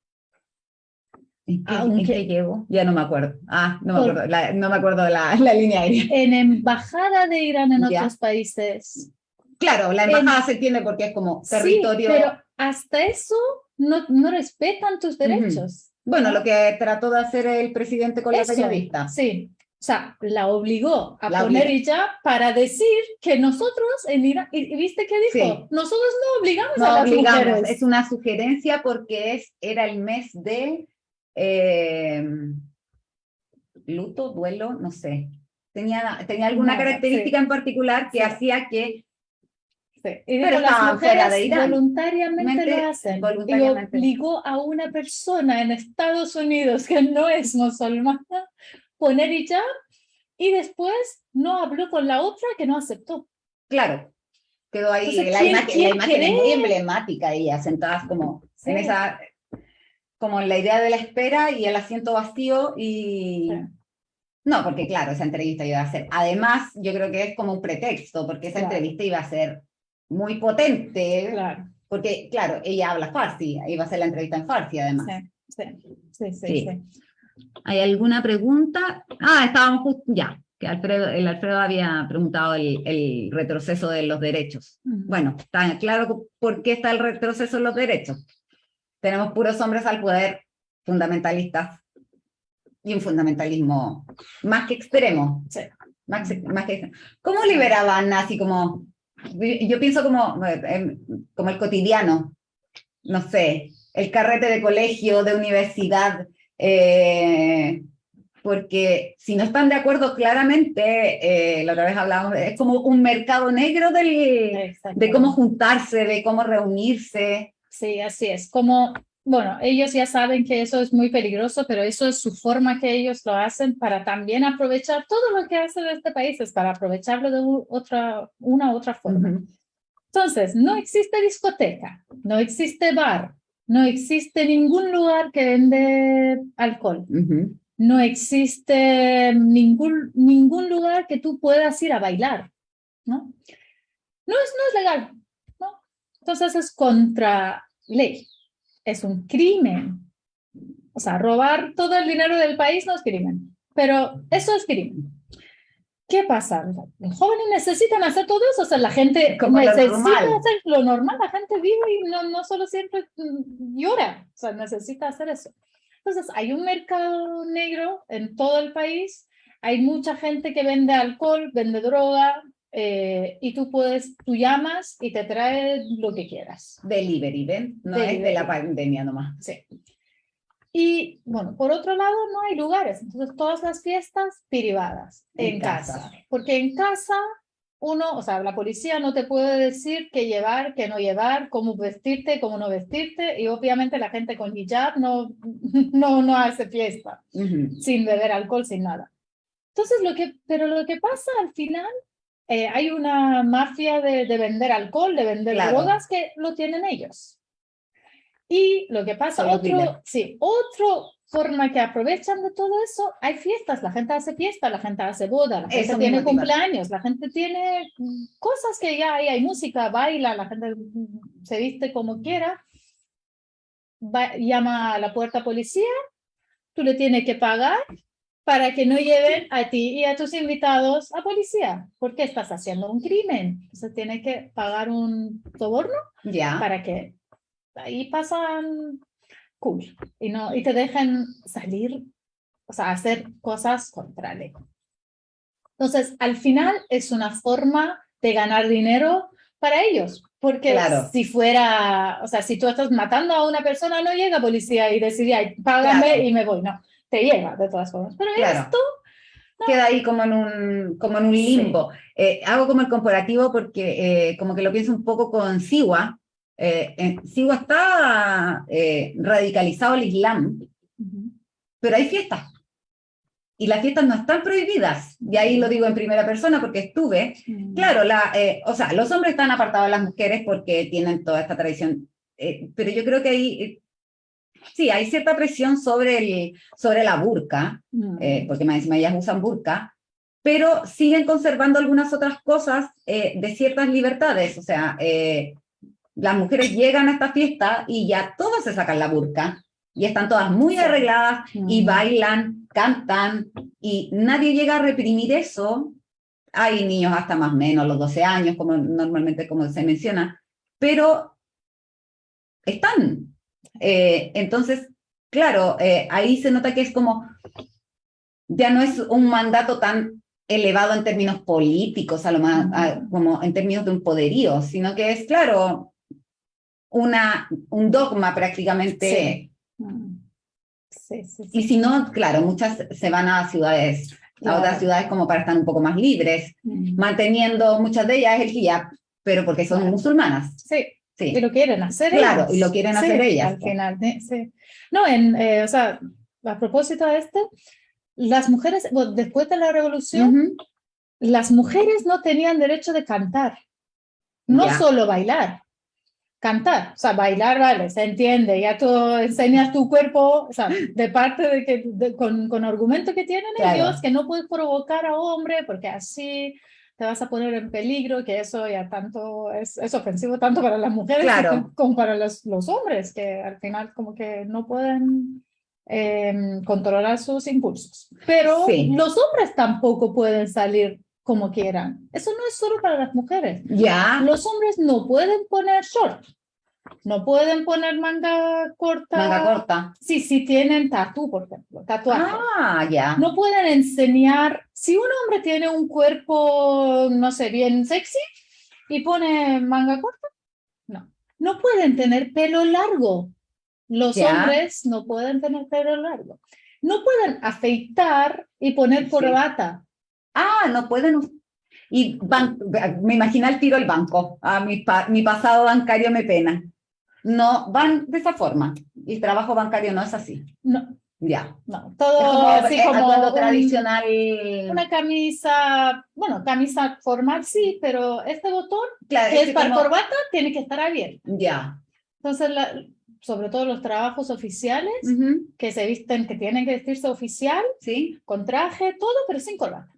¿En qué llego? Ya no me acuerdo. No me acuerdo de la línea aérea. En embajada de Irán en otros países. Claro, la embajada se entiende porque es como territorio... Sí, pero hasta eso no respetan tus derechos. Bueno, ¿no? Lo que trató de hacer el presidente con la periodista. Sí. O sea, la obligó a poner hijab para decir que nosotros en Irán, ¿y viste qué dijo? Sí. Nosotros no obligamos a las mujeres. Es una sugerencia porque era el mes de luto, duelo, no sé. Tenía alguna característica en particular que hacía que... Sí. Y dijo, las mujeres voluntariamente lo hacen. Y obligó a una persona en Estados Unidos que no es musulmana poner hijab y después no habló con la otra que no aceptó. Claro, quedó ahí. Entonces, la imagen es muy emblemática, ella sentadas como en esa, como en la idea de la espera y el asiento vacío y No, porque claro, esa entrevista iba a ser. Además, yo creo que es como un pretexto, porque esa entrevista iba a ser muy potente. Claro. Porque, claro, ella habla farsi, iba a ser la entrevista en farsi, además. Sí. ¿Hay alguna pregunta? Estábamos justo, ya, que el Alfredo había preguntado el retroceso de los derechos. Bueno, está claro por qué está el retroceso de los derechos. Tenemos puros hombres al poder, fundamentalistas, y un fundamentalismo más que extremo. Sí. Más que, ¿cómo liberaban así como, yo pienso como el cotidiano, no sé, el carrete de colegio, de universidad, porque si no están de acuerdo claramente, la otra vez hablábamos, es como un mercado negro de cómo juntarse, de cómo reunirse. Sí, así es, como... Bueno, ellos ya saben que eso es muy peligroso, pero eso es su forma que ellos lo hacen para también aprovechar todo lo que hace de este país, es para aprovecharlo de una u otra forma. Entonces, no existe discoteca, no existe bar, no existe ningún lugar que vende alcohol, no existe ningún lugar que tú puedas ir a bailar, ¿no? No es legal, ¿no? Entonces es contra ley. Es un crimen. O sea, robar todo el dinero del país no es crimen, pero eso es crimen. ¿Qué pasa? Los jóvenes necesitan hacer todo eso, o sea, la gente como necesita hacer lo normal, la gente vive y no solo siempre llora, o sea, necesita hacer eso. Entonces, hay un mercado negro en todo el país, hay mucha gente que vende alcohol, vende droga, y tú llamas y te trae lo que quieras. Delivery, ¿ven? No es de la pandemia nomás. Sí. Y bueno, por otro lado, no hay lugares, entonces todas las fiestas privadas, en casa. Porque en casa o sea, la policía no te puede decir qué llevar, qué no llevar, cómo vestirte, cómo no vestirte, y obviamente la gente con hijab no hace fiesta, sin beber alcohol, sin nada. Entonces, pero lo que pasa al final, hay una mafia de vender alcohol, de vender drogas, que lo tienen ellos. Y lo que pasa, otra forma que aprovechan de todo eso, hay fiestas, la gente hace fiesta, la gente hace boda, la gente tiene cumpleaños, la gente tiene cosas que ya hay música, baila, la gente se viste como quiera, llama a la puerta policía, tú le tienes que pagar para que no lleven a ti y a tus invitados a policía, porque estás haciendo un crimen, entonces tienes que pagar un soborno para que ahí pasan cool y te dejan salir, o sea, hacer cosas contra ley. Entonces, al final es una forma de ganar dinero para ellos, porque si fuera, o sea, si tú estás matando a una persona, no llega policía y decide, págame y me voy, no, te llega de todas formas. Pero esto... No. Queda ahí como en un limbo. Hago como el comparativo porque como que lo pienso un poco con Siwa. En Siwa está radicalizado el Islam, pero hay fiestas. Y las fiestas no están prohibidas. Y ahí lo digo en primera persona porque estuve. Claro, o sea, los hombres están apartados de las mujeres porque tienen toda esta tradición. Pero yo creo que ahí... sí, hay cierta presión sobre la burka, porque más encima ellas usan burka, pero siguen conservando algunas otras cosas de ciertas libertades. O sea, las mujeres llegan a esta fiesta y ya todas se sacan la burka y están todas muy arregladas y bailan, cantan y nadie llega a reprimir eso. Hay niños hasta más o menos los 12 años, como normalmente como se menciona, pero están. Entonces, claro, ahí se nota que es como, ya no es un mandato tan elevado en términos políticos, a lo más, como en términos de un poderío, sino que es, claro, un dogma prácticamente. Sí. Y si no, claro, muchas se van a ciudades, a otras ciudades como para estar un poco más libres, manteniendo muchas de ellas el hijab, pero porque son musulmanas. Sí. Y lo quieren hacer ellas. Y lo quieren hacer ellas. Al final, sí. No, o sea, a propósito de las mujeres, después de la revolución, las mujeres no tenían derecho de cantar, no solo bailar. cantar, o sea, bailar, vale, se entiende, ya tú enseñas tu cuerpo, o sea, de parte de que, con argumento que tienen ellos, que no puedes provocar a hombre, porque así te vas a poner en peligro, que eso ya tanto es ofensivo tanto para las mujeres como para los hombres, que al final como que no pueden controlar sus impulsos. Pero los hombres tampoco pueden salir como quieran. Eso no es solo para las mujeres. Los hombres no pueden poner short, no pueden poner manga corta. Manga corta. Sí, si tienen tatú, por ejemplo, tatuaje. No pueden enseñar, si un hombre tiene un cuerpo, no sé, bien sexy y pone manga corta, no pueden tener pelo largo. Los hombres no pueden tener pelo largo. No pueden afeitar y poner corbata. No pueden. Y me imagino al tiro el banco. Mi pasado bancario me pena. No van de esa forma. El trabajo bancario no es así. No. No, todo es como, así como tradicional. Una camisa, bueno, camisa formal sí, pero este botón, claro, que es para corbata, tiene que estar abierto. Entonces, sobre todo los trabajos oficiales, que se visten, que tienen que vestirse oficial, con traje, todo, pero sin corbata.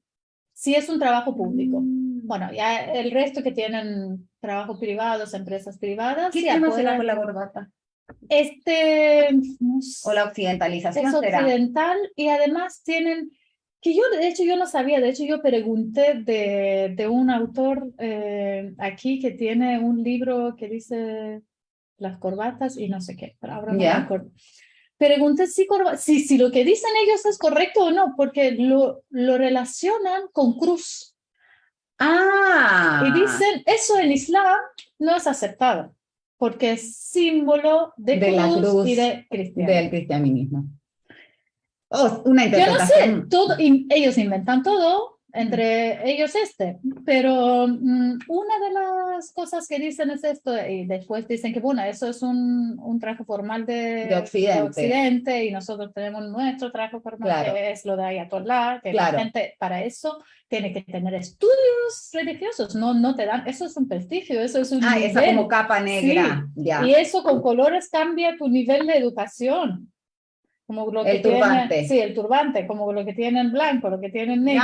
Si es un trabajo público. Bueno, ya el resto que tienen trabajos privados, empresas privadas. ¿Qué tema será con la corbata? No sé, o la occidentalización es occidental y además tienen, que yo de hecho yo no sabía, de hecho yo pregunté de un autor aquí que tiene un libro que dice las corbatas y no sé qué, pero ahora no me acuerdo. Pregunté si lo que dicen ellos es correcto o no, porque lo relacionan con cruz. Y dicen, eso en Islam no es aceptado, porque es símbolo de la cruz y del cristianismo. Una Yo no sé, interpretación. ellos inventan todo, entre ellos pero una de las cosas que dicen es esto, y después dicen que bueno, eso es un traje formal de Occidente, y nosotros tenemos nuestro traje formal, que es lo de Ayatollah, que la gente para eso tiene que tener estudios religiosos, no te dan, eso es un prestigio, eso es un nivel. Esa como capa negra. Y eso con colores cambia tu nivel de educación. Como lo que turbante. El turbante, como lo que tienen blanco, lo que tienen negro.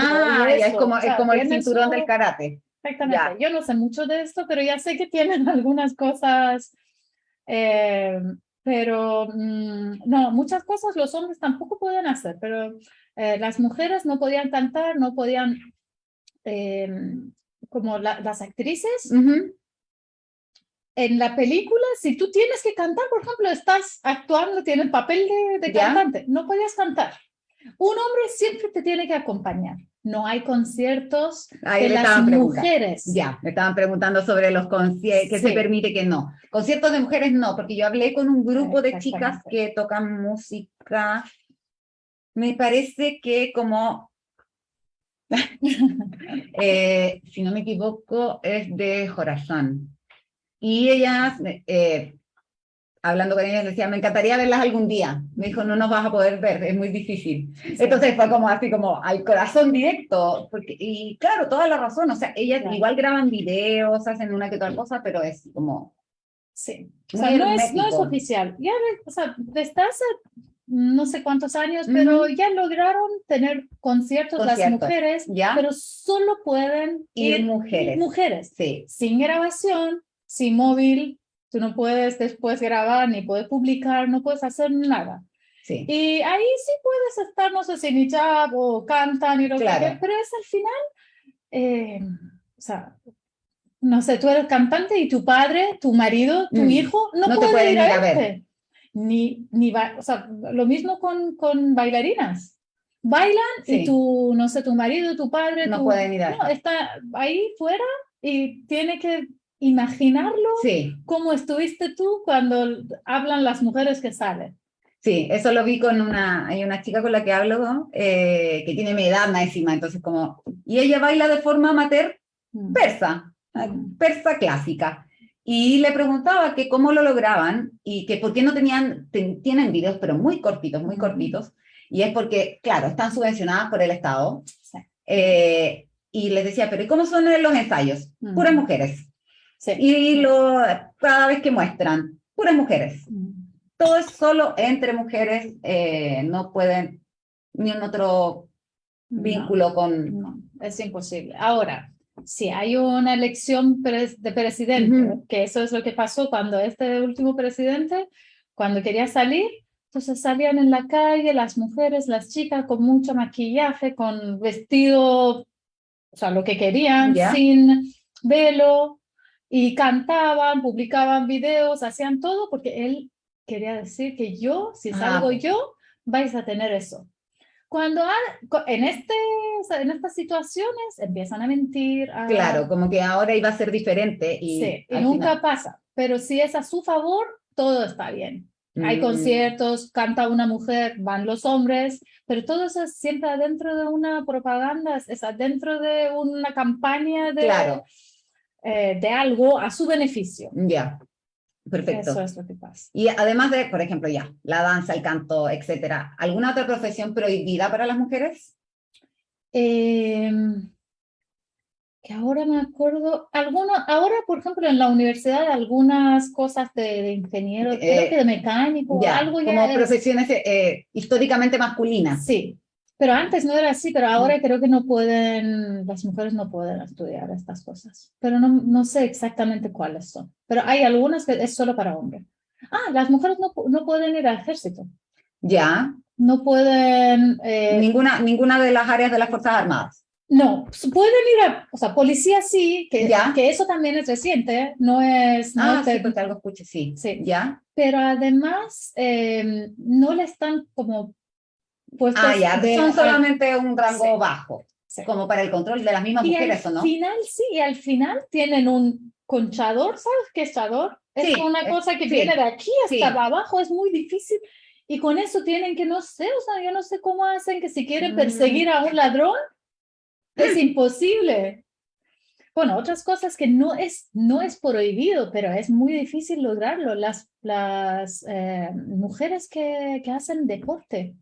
Es como el cinturón del karate. Exactamente. Yo no sé mucho de esto, pero ya sé que tienen algunas cosas, pero no, muchas cosas los hombres tampoco pueden hacer, pero las mujeres no podían cantar, no podían, como las actrices. En la película, si tú tienes que cantar, por ejemplo, estás actuando, tienes papel de cantante, no podías cantar. Un hombre siempre te tiene que acompañar. No hay conciertos de las mujeres. Me estaban preguntando sobre los conciertos, que se permite que no. Conciertos de mujeres no, porque yo hablé con un grupo de chicas que tocan música, me parece que como... si no me equivoco, es de Jorazán. Y ellas, hablando con ellas, decían, me encantaría verlas algún día. Me dijo, no nos vas a poder ver, es muy difícil. Entonces fue como así, como al corazón directo. Y claro, toda la razón, o sea, ellas igual graban videos, hacen una que otra cosa, pero es como... Sí, o sea, no es oficial. Ya ves, o sea, desde hace no sé cuántos años, pero ya lograron tener conciertos las mujeres, pero solo pueden ir mujeres. Sin grabación, sin móvil, tú no puedes después grabar, ni puedes publicar, no puedes hacer nada. Y ahí sí puedes estar, no sé si en hijab o cantan y lo que quieras, pero es al final, o sea, no sé, tú eres cantante y tu padre, tu marido, tu hijo no puede ir a verte. O sea, lo mismo con bailarinas. Bailan y tu, no sé, tu marido, tu padre, no pueden ir a no, está ahí fuera y tiene que imaginarlo cómo estuviste tú cuando hablan las mujeres que salen. Sí, eso lo vi hay una chica con la que hablo, que tiene mi edad más encima, entonces como, y ella baila de forma amateur persa clásica. Y le preguntaba que cómo lo lograban y que por qué no tienen videos, pero muy cortitos, y es porque, claro, están subvencionadas por el Estado. Y les decía, pero ¿y cómo son los ensayos? Puras mujeres. Sí. Y cada vez que muestran, puras mujeres. Todo es solo entre mujeres, no pueden ni un otro vínculo con... No, es imposible. Ahora, si hay una elección de presidente, que eso es lo que pasó cuando este último presidente, cuando quería salir, entonces salían en la calle las mujeres, las chicas con mucho maquillaje, con vestido, o sea, lo que querían, ¿Ya? sin velo, y cantaban, publicaban videos, hacían todo porque él quería decir que yo, si salgo yo, vais a tener eso. Cuando en estas situaciones empiezan a mentir. Claro, como que ahora iba a ser diferente y, sí, y nunca pasa. Pero si es a su favor, todo está bien. Hay conciertos, canta una mujer, van los hombres, pero todo eso es siempre adentro de una propaganda, es adentro de una campaña Claro. De algo a su beneficio. Ya, perfecto. Eso es lo que pasa. Y además de, por ejemplo, ya, la danza, el canto, etcétera, ¿alguna otra profesión prohibida para las mujeres? Que ahora me acuerdo, ahora por ejemplo en la universidad algunas cosas de ingeniero, creo que de mecánico, ya, algo ya como profesiones históricamente masculinas. Sí, pero antes no era así, pero ahora creo que no pueden, las mujeres no pueden estudiar estas cosas, pero no sé exactamente cuáles son, pero hay algunas que es solo para hombres. Las mujeres no pueden ir al ejército. Ya. No pueden... Ninguna de las áreas de las Fuerzas Armadas. No, pueden ir o sea, policía sí, que eso también es reciente, no es... Sí, porque algo escuché, sí. Ya. Pero además no le están como puestos... son solamente un rango bajo, como para el control de las mismas mujeres, ¿o no? Y al final tienen un conchador, ¿sabes qué es chador? Es una cosa que viene de aquí hasta abajo, es muy difícil. Y con eso tienen que, no sé, o sea, yo no sé cómo hacen que si quieren perseguir a un ladrón, es imposible. Bueno, otras cosas que no es prohibido, pero es muy difícil lograrlo. Las mujeres que hacen deporte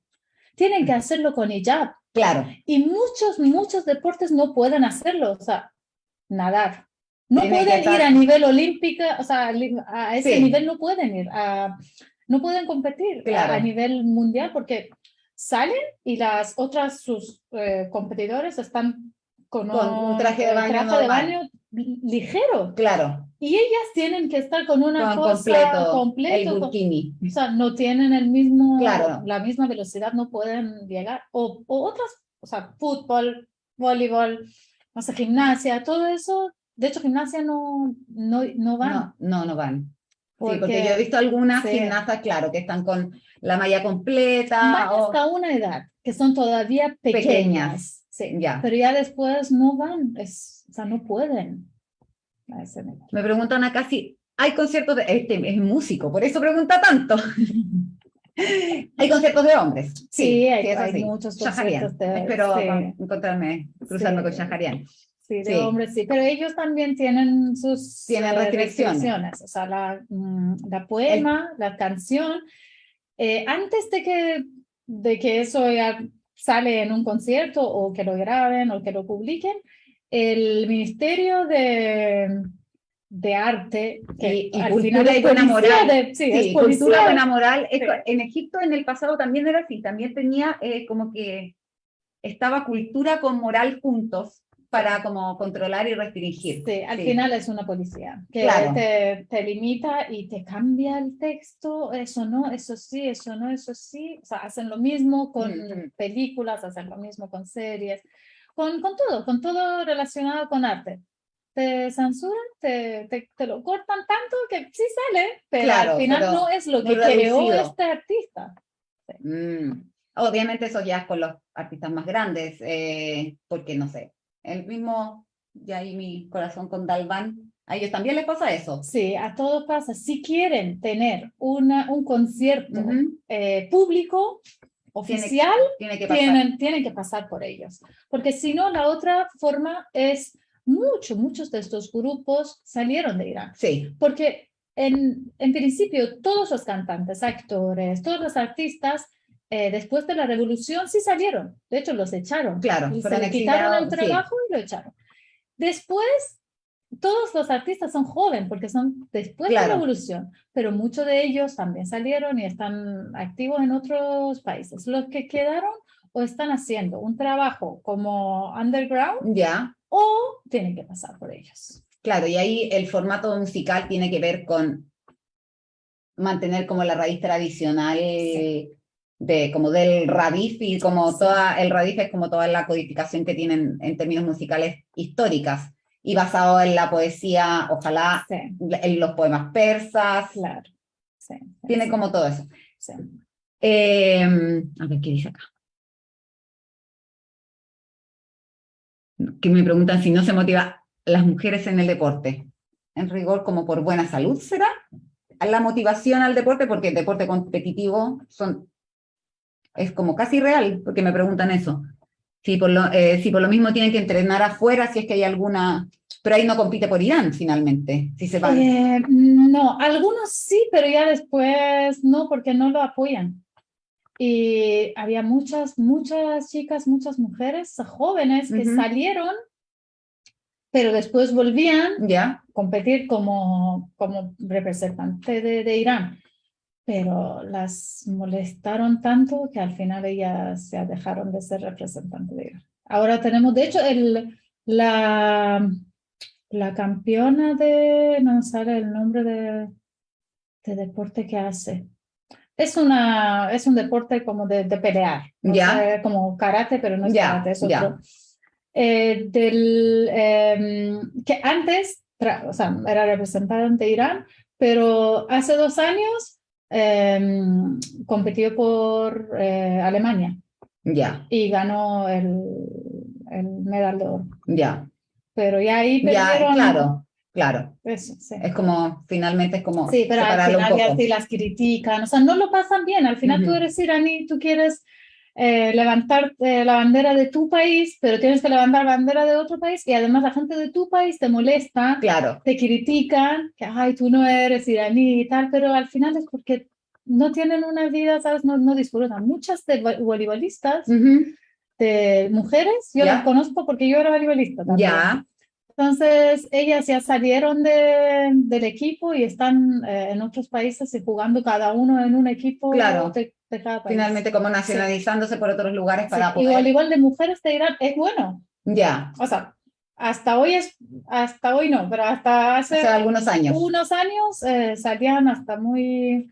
tienen que hacerlo con hijab. Claro. Y muchos deportes no pueden hacerlo, o sea, nadar. No pueden ir a nivel olímpico, o sea, a ese nivel no pueden ir, no pueden competir a nivel mundial porque salen y las otras, sus competidores están con un traje de baño ligero. Claro. Y ellas tienen que estar con una cosa completa. El burkini. O sea, no tienen la misma velocidad, no pueden llegar. O otras, o sea, fútbol, voleibol, o sea, gimnasia, todo eso. De hecho, gimnasia no van. No van. Porque yo he visto algunas gimnastas, claro, que están con la malla completa. Van hasta una edad, que son todavía pequeñas. Sí, pero ya después no van, o sea, no pueden. Me preguntan acá si hay conciertos de... es músico, por eso pregunta tanto. Hay conciertos de hombres. Sí, hay muchos conciertos de hombres. Espero cruzarme con Shaharian. Sí, de hombres, sí. Pero ellos también tienen sus restricciones. O sea, la poema, la canción. Antes de que eso ya sale en un concierto o que lo graben o que lo publiquen, el Ministerio de Arte y cultura y buena moral. Cultura y buena moral. En Egipto en el pasado también era así, también tenía como que estaba cultura con moral juntos para como controlar y restringir. Sí, al final es una policía que te limita y te cambia el texto, eso no, eso sí, eso no, eso sí. O sea, hacen lo mismo con películas, hacen lo mismo con series, con todo relacionado con arte. Te censuran, te lo cortan tanto que sí sale, pero al final no es lo que creó este artista. Obviamente eso ya es con los artistas más grandes, porque no sé, el mismo, ya ahí mi corazón con Dalvan, a ellos también les pasa eso. Sí, a todos pasa. Si quieren tener un concierto público, oficial, tienen que pasar por ellos. Porque si no, la otra forma es... Muchos de estos grupos salieron de Irán. Sí. Porque en principio todos los cantantes, actores, todos los artistas, después de la revolución sí salieron. De hecho, los echaron. Claro. Se le quitaron el trabajo y lo echaron. Después todos los artistas son jóvenes porque son después de la revolución, pero muchos de ellos también salieron y están activos en otros países. Los que quedaron o están haciendo un trabajo como underground o tienen que pasar por ellos. Claro, y ahí el formato musical tiene que ver con mantener como la raíz tradicional como del radif, y como el radif es como toda la codificación que tienen en términos musicales históricas, y basado en la poesía, ojalá, en los poemas persas. Claro. Tiene como todo eso. A ver, ¿qué dice acá? Que me preguntan si no se motiva las mujeres en el deporte. En rigor, como por buena salud, ¿será? La motivación al deporte, porque el deporte competitivo es como casi real, porque me preguntan eso. Si por lo mismo tienen que entrenar afuera, si es que hay alguna... Pero ahí no compite por Irán, finalmente, si se van. No, algunos sí, pero ya después no, porque no lo apoyan. Y había muchas chicas, muchas mujeres jóvenes que salieron, pero después volvían a competir como representante de Irán. Pero las molestaron tanto que al final ellas ya dejaron de ser representantes de Irán. Ahora tenemos, de hecho, la campeona no me sale el nombre de deporte que hace. Es un deporte como de pelear, o sea, como karate, pero no es karate, es otro. Que antes, o sea, era representante de Irán, pero hace 2 años compitió por Alemania y ganó el medal de oro. Pero ya ahí perdieron. Claro. Eso, Es como, finalmente es como sí, pero al final ya sí las critican, o sea, no lo pasan bien. Al final tú eres iraní, tú quieres levantar la bandera de tu país, pero tienes que levantar la bandera de otro país, y además la gente de tu país te molesta, te critican, que ay, tú no eres iraní y tal, pero al final es porque no tienen una vida, ¿sabes? No disfrutan. Muchas de voleibolistas, de mujeres, yo las conozco porque yo era voleibolista también. Entonces, ellas ya salieron del equipo y están en otros países y jugando cada uno en un equipo de cada país. Finalmente como nacionalizándose por otros lugares para poder... Igual de mujeres de Irán es bueno. O sea, hasta hoy no, pero hasta hace algunos años. Salían hasta muy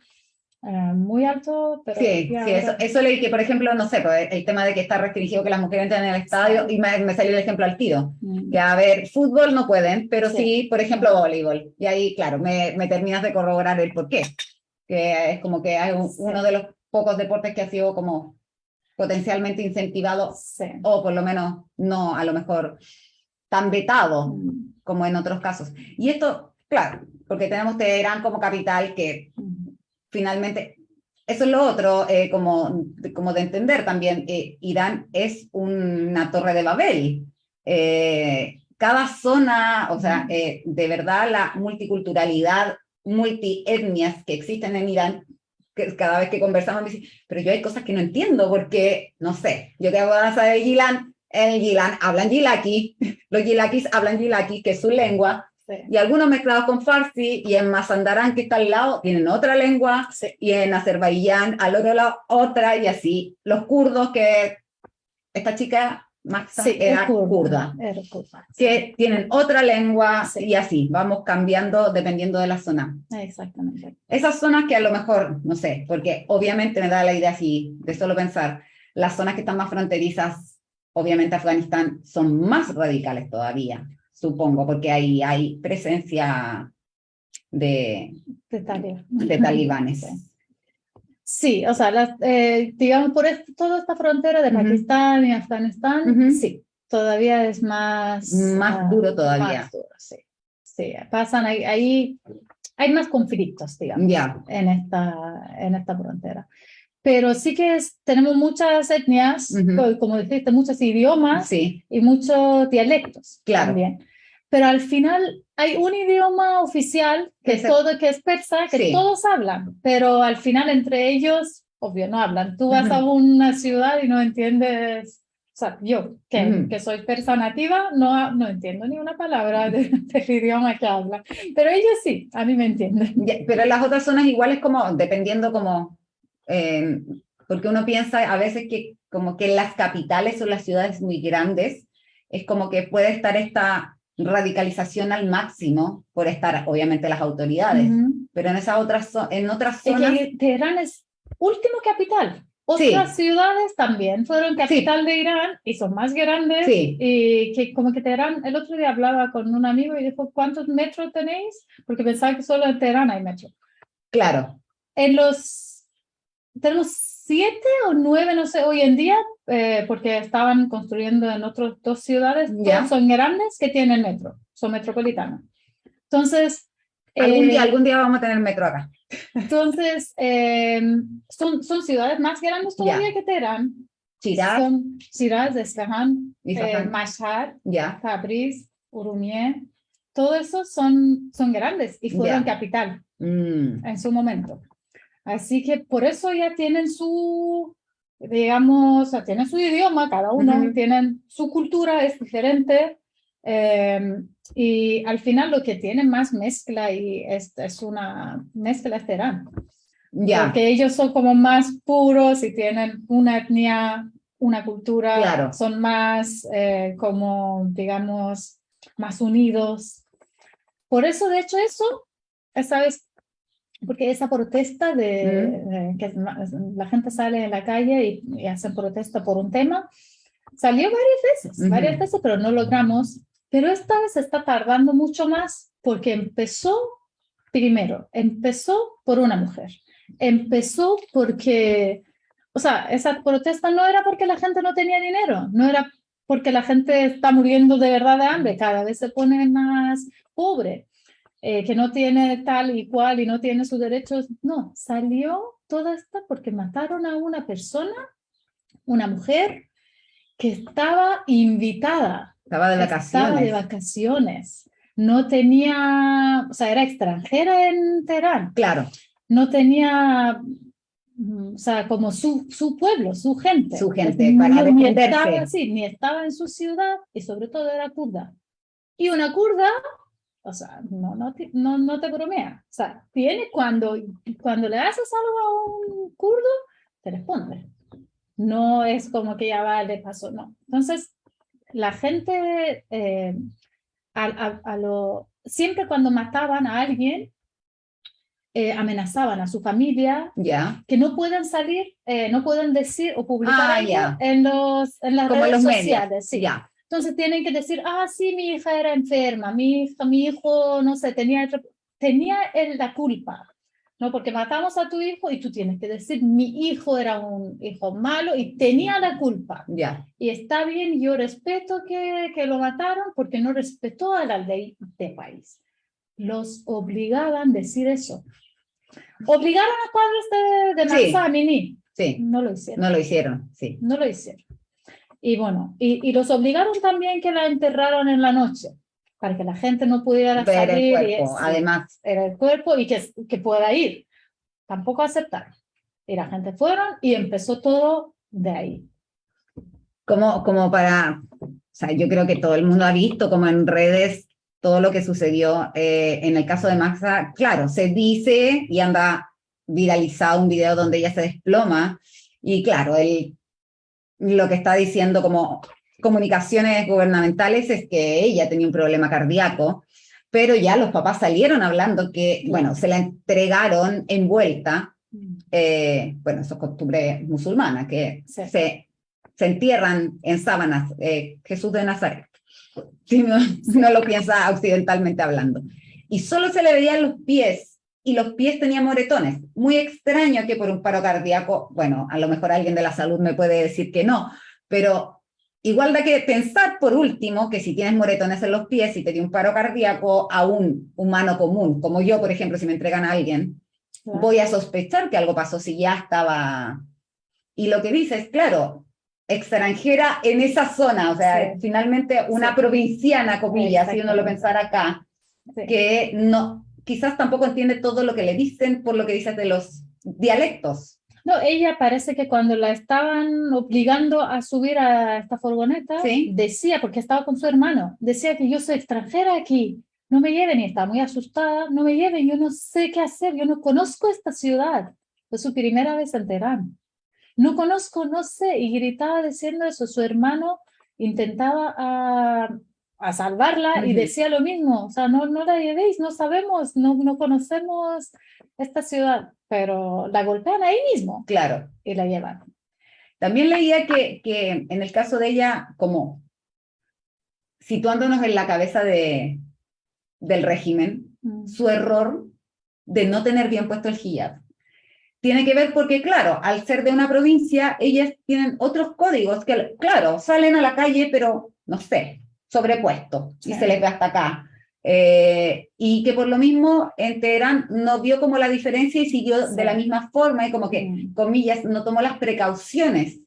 alto, pero eso leí, que por ejemplo, no sé, pues, el tema de que está restringido que las mujeres entren en el estadio, y me salió el ejemplo al tiro, que a ver, fútbol no pueden, pero sí, por ejemplo, voleibol, y ahí, claro, me terminas de corroborar el porqué, que es como que hay uno de los pocos deportes que ha sido como potencialmente incentivado, o por lo menos no, a lo mejor, tan vetado como en otros casos. Y esto, claro, porque tenemos Teherán como capital que... Finalmente, eso es lo otro, como de entender también, Irán es una torre de Babel. Cada zona, o sea, de verdad la multiculturalidad, multietnias que existen en Irán, que cada vez que conversamos me dicen, pero yo hay cosas que no entiendo porque, no sé, yo que hago danza de Gilán, en el Gilán hablan gilaki, los gilakis hablan gilaki, que es su lengua, y algunos mezclados con farsi, y en Mazandarán, que está al lado, tienen otra lengua, y en Azerbaiyán, al otro lado, otra, y así. Los kurdos, que esta chica, Maxa, era kurda. Que tienen otra lengua, y así, vamos cambiando dependiendo de la zona. Exactamente. Esas zonas que a lo mejor, no sé, porque obviamente me da la idea así, de solo pensar, las zonas que están más fronterizas, obviamente Afganistán, son más radicales todavía. Supongo, porque ahí hay presencia de talibanes. Sí, o sea, digamos, por toda esta frontera de Pakistán y Afganistán, sí, todavía es más duro todavía. Más duro, sí, pasan ahí, hay más conflictos, digamos, en esta frontera. Pero sí que tenemos muchas etnias, como dijiste, muchos idiomas y muchos dialectos también. Pero al final hay un idioma oficial que es persa, que todos hablan, pero al final entre ellos, obvio, no hablan. Tú vas a una ciudad y no entiendes sea, yo, que soy persona nativa, no entiendo ni una palabra del idioma que habla, pero ellos sí, a mí me entienden. Pero las otras zonas igual es como, dependiendo como, porque uno piensa a veces que como que en las capitales o las ciudades muy grandes, es como que puede estar esta radicalización al máximo por estar, obviamente, las autoridades, pero en esas en otras zonas... Es que Teherán es último capital. Otras ciudades también fueron capital de Irán y son más grandes. Y que como que Teherán, el otro día hablaba con un amigo y dijo, ¿cuántos metros tenéis? Porque pensaba que solo en Teherán hay metro. Claro. Tenemos 7 o 9, no sé, hoy en día, porque estaban construyendo en otras 2 ciudades, todos son grandes que tienen metro, son metropolitanos. Entonces... Algún día vamos a tener metro acá. Entonces, son ciudades más grandes todavía que Teherán. Son Shiraz, Isfahan, Mashhad, Tabriz, Urumie. Todo eso son grandes y fueron capital en su momento. Así que por eso ya tienen su, digamos, tienen su idioma, cada uno, tienen su cultura, es diferente. Y al final lo que tiene más mezcla y es una mezcla es Teherán. Porque ellos son como más puros y tienen una etnia, una cultura, son más como, digamos, más unidos. Por eso, de hecho, ¿sabes? Porque esa protesta que la gente sale en la calle y hacen protesta por un tema, salió varias veces, pero no logramos. Pero esta vez está tardando mucho más porque empezó por una mujer. Empezó porque, o sea, esa protesta no era porque la gente no tenía dinero, no era porque la gente está muriendo de verdad de hambre, cada vez se pone más pobre, que no tiene tal y cual y no tiene sus derechos. No, salió toda esta porque mataron a una persona, una mujer, que estaba invitada. Estaba de vacaciones. No tenía, o sea, era extranjera en Teherán. Claro. No tenía, o sea, como su pueblo, su gente. Su gente, para defenderse. Ni estaba en su ciudad y sobre todo era kurda. Y una kurda, o sea, no te bromea. O sea, cuando le haces algo a un kurdo, te responde. No es como que ya va, le pasó, no. Entonces, la gente, siempre cuando mataban a alguien, amenazaban a su familia que no pueden salir, no pueden decir o publicar en las redes sociales. Sí. Entonces tienen que decir, sí, mi hija era enferma, mi hijo, no sé, tenía la culpa. No, porque matamos a tu hijo y tú tienes que decir, mi hijo era un hijo malo y tenía la culpa. Y está bien, yo respeto que lo mataron porque no respetó a la ley del país. Los obligaban a decir eso. Obligaron a padres de Mahsa Amini. Sí. No lo hicieron. No lo hicieron, sí. No lo hicieron. Y bueno, y los obligaron también que la enterraron en la noche, para que la gente no pudiera ver salir. El cuerpo, además. Era el cuerpo y que pueda ir. Tampoco aceptaron. Y la gente fueron y empezó todo de ahí. Como para, o sea, yo creo que todo el mundo ha visto como en redes todo lo que sucedió en el caso de Mahsa. Claro, se dice y anda viralizado un video donde ella se desploma y claro, lo que está diciendo como comunicaciones gubernamentales es que ella tenía un problema cardíaco, pero ya los papás salieron hablando que, bueno, se la entregaron envuelta, bueno, eso es costumbre musulmana, que se entierran en sábanas, Jesús de Nazaret, si no lo piensa occidentalmente hablando. Y solo se le veían los pies, y los pies tenían moretones. Muy extraño que por un paro cardíaco, bueno, a lo mejor alguien de la salud me puede decir que no, pero igual da que pensar, por último, que si tienes moretones en los pies y te dio un paro cardíaco a un humano común, como yo, por ejemplo, si me entregan a alguien, voy a sospechar que algo pasó si ya estaba... Y lo que dices, claro, extranjera en esa zona, o sea, finalmente una provinciana, comillas, si uno lo pensara acá, que no, quizás tampoco entiende todo lo que le dicen por lo que dices de los dialectos. No, ella parece que cuando la estaban obligando a subir a esta furgoneta, Sí. decía, porque estaba con su hermano, decía que yo soy extranjera aquí, no me lleven, y estaba muy asustada, no me lleven, yo no sé qué hacer, yo no conozco esta ciudad. Fue su primera vez en Teherán. No conozco, no sé, y gritaba diciendo eso. Su hermano intentaba a salvarla y decía lo mismo, o sea, no, no la llevéis, no sabemos, no conocemos esta ciudad, pero la golpean ahí mismo Claro. y la llevan. También leía que en el caso de ella, como situándonos en la cabeza del régimen, su error de no tener bien puesto el hijab tiene que ver porque, claro, al ser de una provincia, ellas tienen otros códigos que, claro, salen a la calle, pero, no sé, sobrepuestos, y se les ve hasta acá. Y que por lo mismo en Teherán no vio como la diferencia y siguió de la misma forma, y como que, comillas, no tomó las precauciones.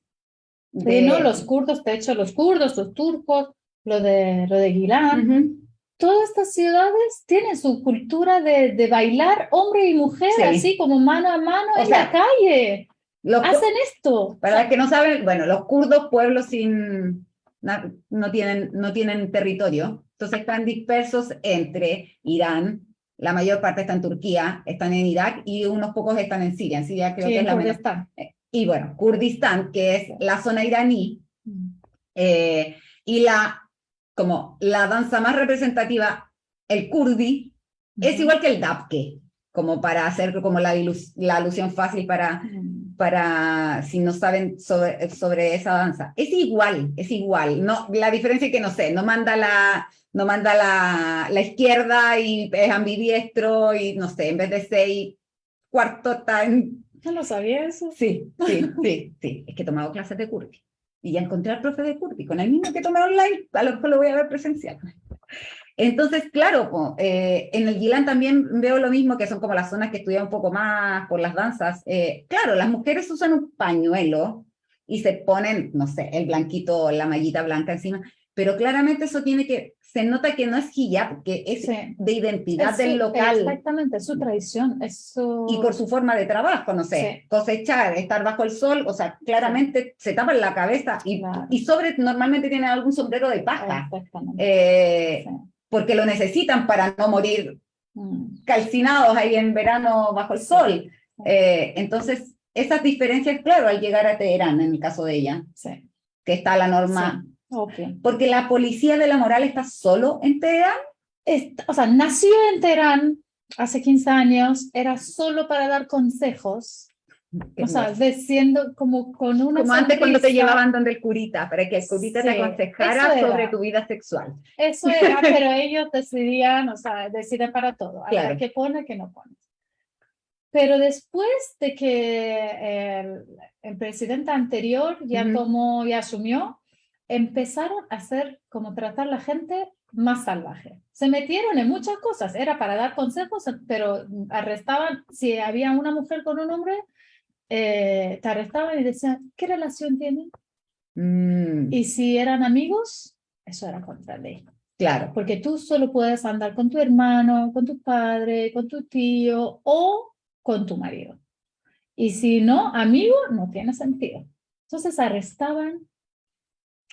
No, los kurdos, de hecho, los kurdos, los turcos, lo de Gilán, todas estas ciudades tienen su cultura de bailar hombre y mujer, así como mano a mano en la calle. Hacen esto. Para los que no saben, bueno, los kurdos, pueblos sin, no tienen territorio, entonces están dispersos entre Irán, la mayor parte está en Turquía, están en Irak y unos pocos están en Siria. En Siria creo que es la menor. Y bueno, Kurdistán, que es la zona iraní, y como la danza más representativa, el kurdi, es igual que el dabke, como para hacer como la alusión fácil para si no saben sobre esa danza. Es igual. No, la diferencia es que, no sé, no manda la izquierda y es ambidiestro y, no sé, en vez de 6/4 está en... No lo sabía eso. Sí. Es que he tomado clases de kurdi. Y ya encontré al profe de kurdi, con el mismo que tomé online, a lo mejor lo voy a ver presencial. Entonces, claro, en el Gilán también veo lo mismo, que son como las zonas que estudian un poco más por las danzas. Claro, las mujeres usan un pañuelo y se ponen, no sé, el blanquito, la mallita blanca encima, pero claramente eso se nota que no es hijab, que es de identidad del local. Exactamente, es su tradición. Y por su forma de trabajo, no sé, cosechar, estar bajo el sol, o sea, claramente se tapan la cabeza y normalmente tienen algún sombrero de paja. Porque lo necesitan para no morir calcinados ahí en verano bajo el sol. Entonces, esas diferencias, claro, al llegar a Teherán, en el caso de ella, que está la norma. Porque la policía de la moral está solo en Teherán. O sea, nació en Teherán hace 15 años, era solo para dar consejos. O sea, diciendo como con una como antes cuando te llevaban donde el curita, para que el curita te aconsejara sobre tu vida sexual. Eso era, pero ellos decidían, o sea, deciden para todo, a qué pone, qué no pone. Pero después de que el presidente anterior ya tomó y asumió, empezaron a hacer como tratar a la gente más salvaje. Se metieron en muchas cosas, era para dar consejos, pero arrestaban, si había una mujer con un hombre, te arrestaban y decían, ¿qué relación tienen? Y si eran amigos, eso era contra ley. Claro. Porque tú solo puedes andar con tu hermano, con tu padre, con tu tío o con tu marido. Y si no, amigo, no tiene sentido. Entonces arrestaban,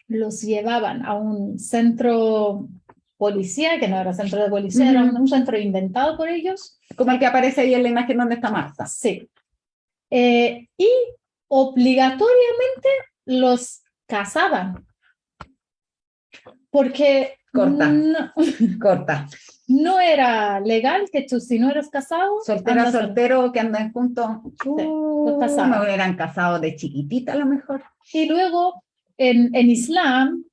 los llevaban a un centro policía, que no era centro de policía, era un centro inventado por ellos. Como el que aparece ahí en la imagen donde está Marta. Sí. Y obligatoriamente los casaban. Porque corta. No era legal que tú, si no eras casado, soltero que andan juntos, me hubieran casado de chiquitita a lo mejor. Y luego en Islam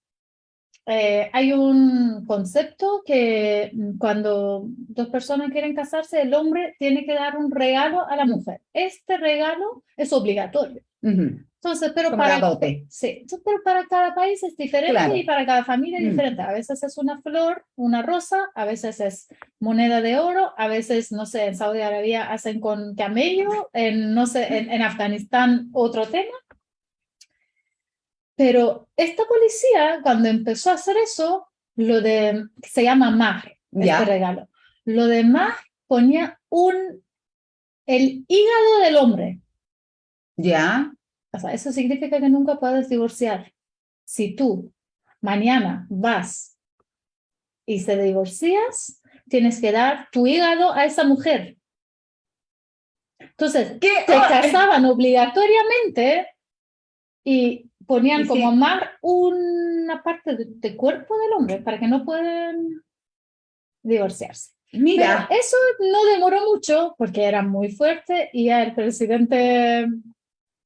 hay un concepto que cuando dos personas quieren casarse, el hombre tiene que dar un regalo a la mujer. Este regalo es obligatorio. Entonces, pero para cada país es diferente y para cada familia es diferente. A veces es una flor, una rosa, a veces es moneda de oro, a veces, no sé, en Saudi Arabia hacen con camello, en Afganistán otro tema. Pero esta policía, cuando empezó a hacer eso, se llama mahr, este regalo. Lo de mahr ponía el hígado del hombre. Ya, O sea, eso significa que nunca puedes divorciar. Si tú mañana vas y se divorcias, tienes que dar tu hígado a esa mujer. Entonces, ¿qué? te casaban obligatoriamente y ponían Y como sí, amar una parte de cuerpo del hombre para que no puedan divorciarse. Pero mira, eso no demoró mucho porque era muy fuerte y ya el presidente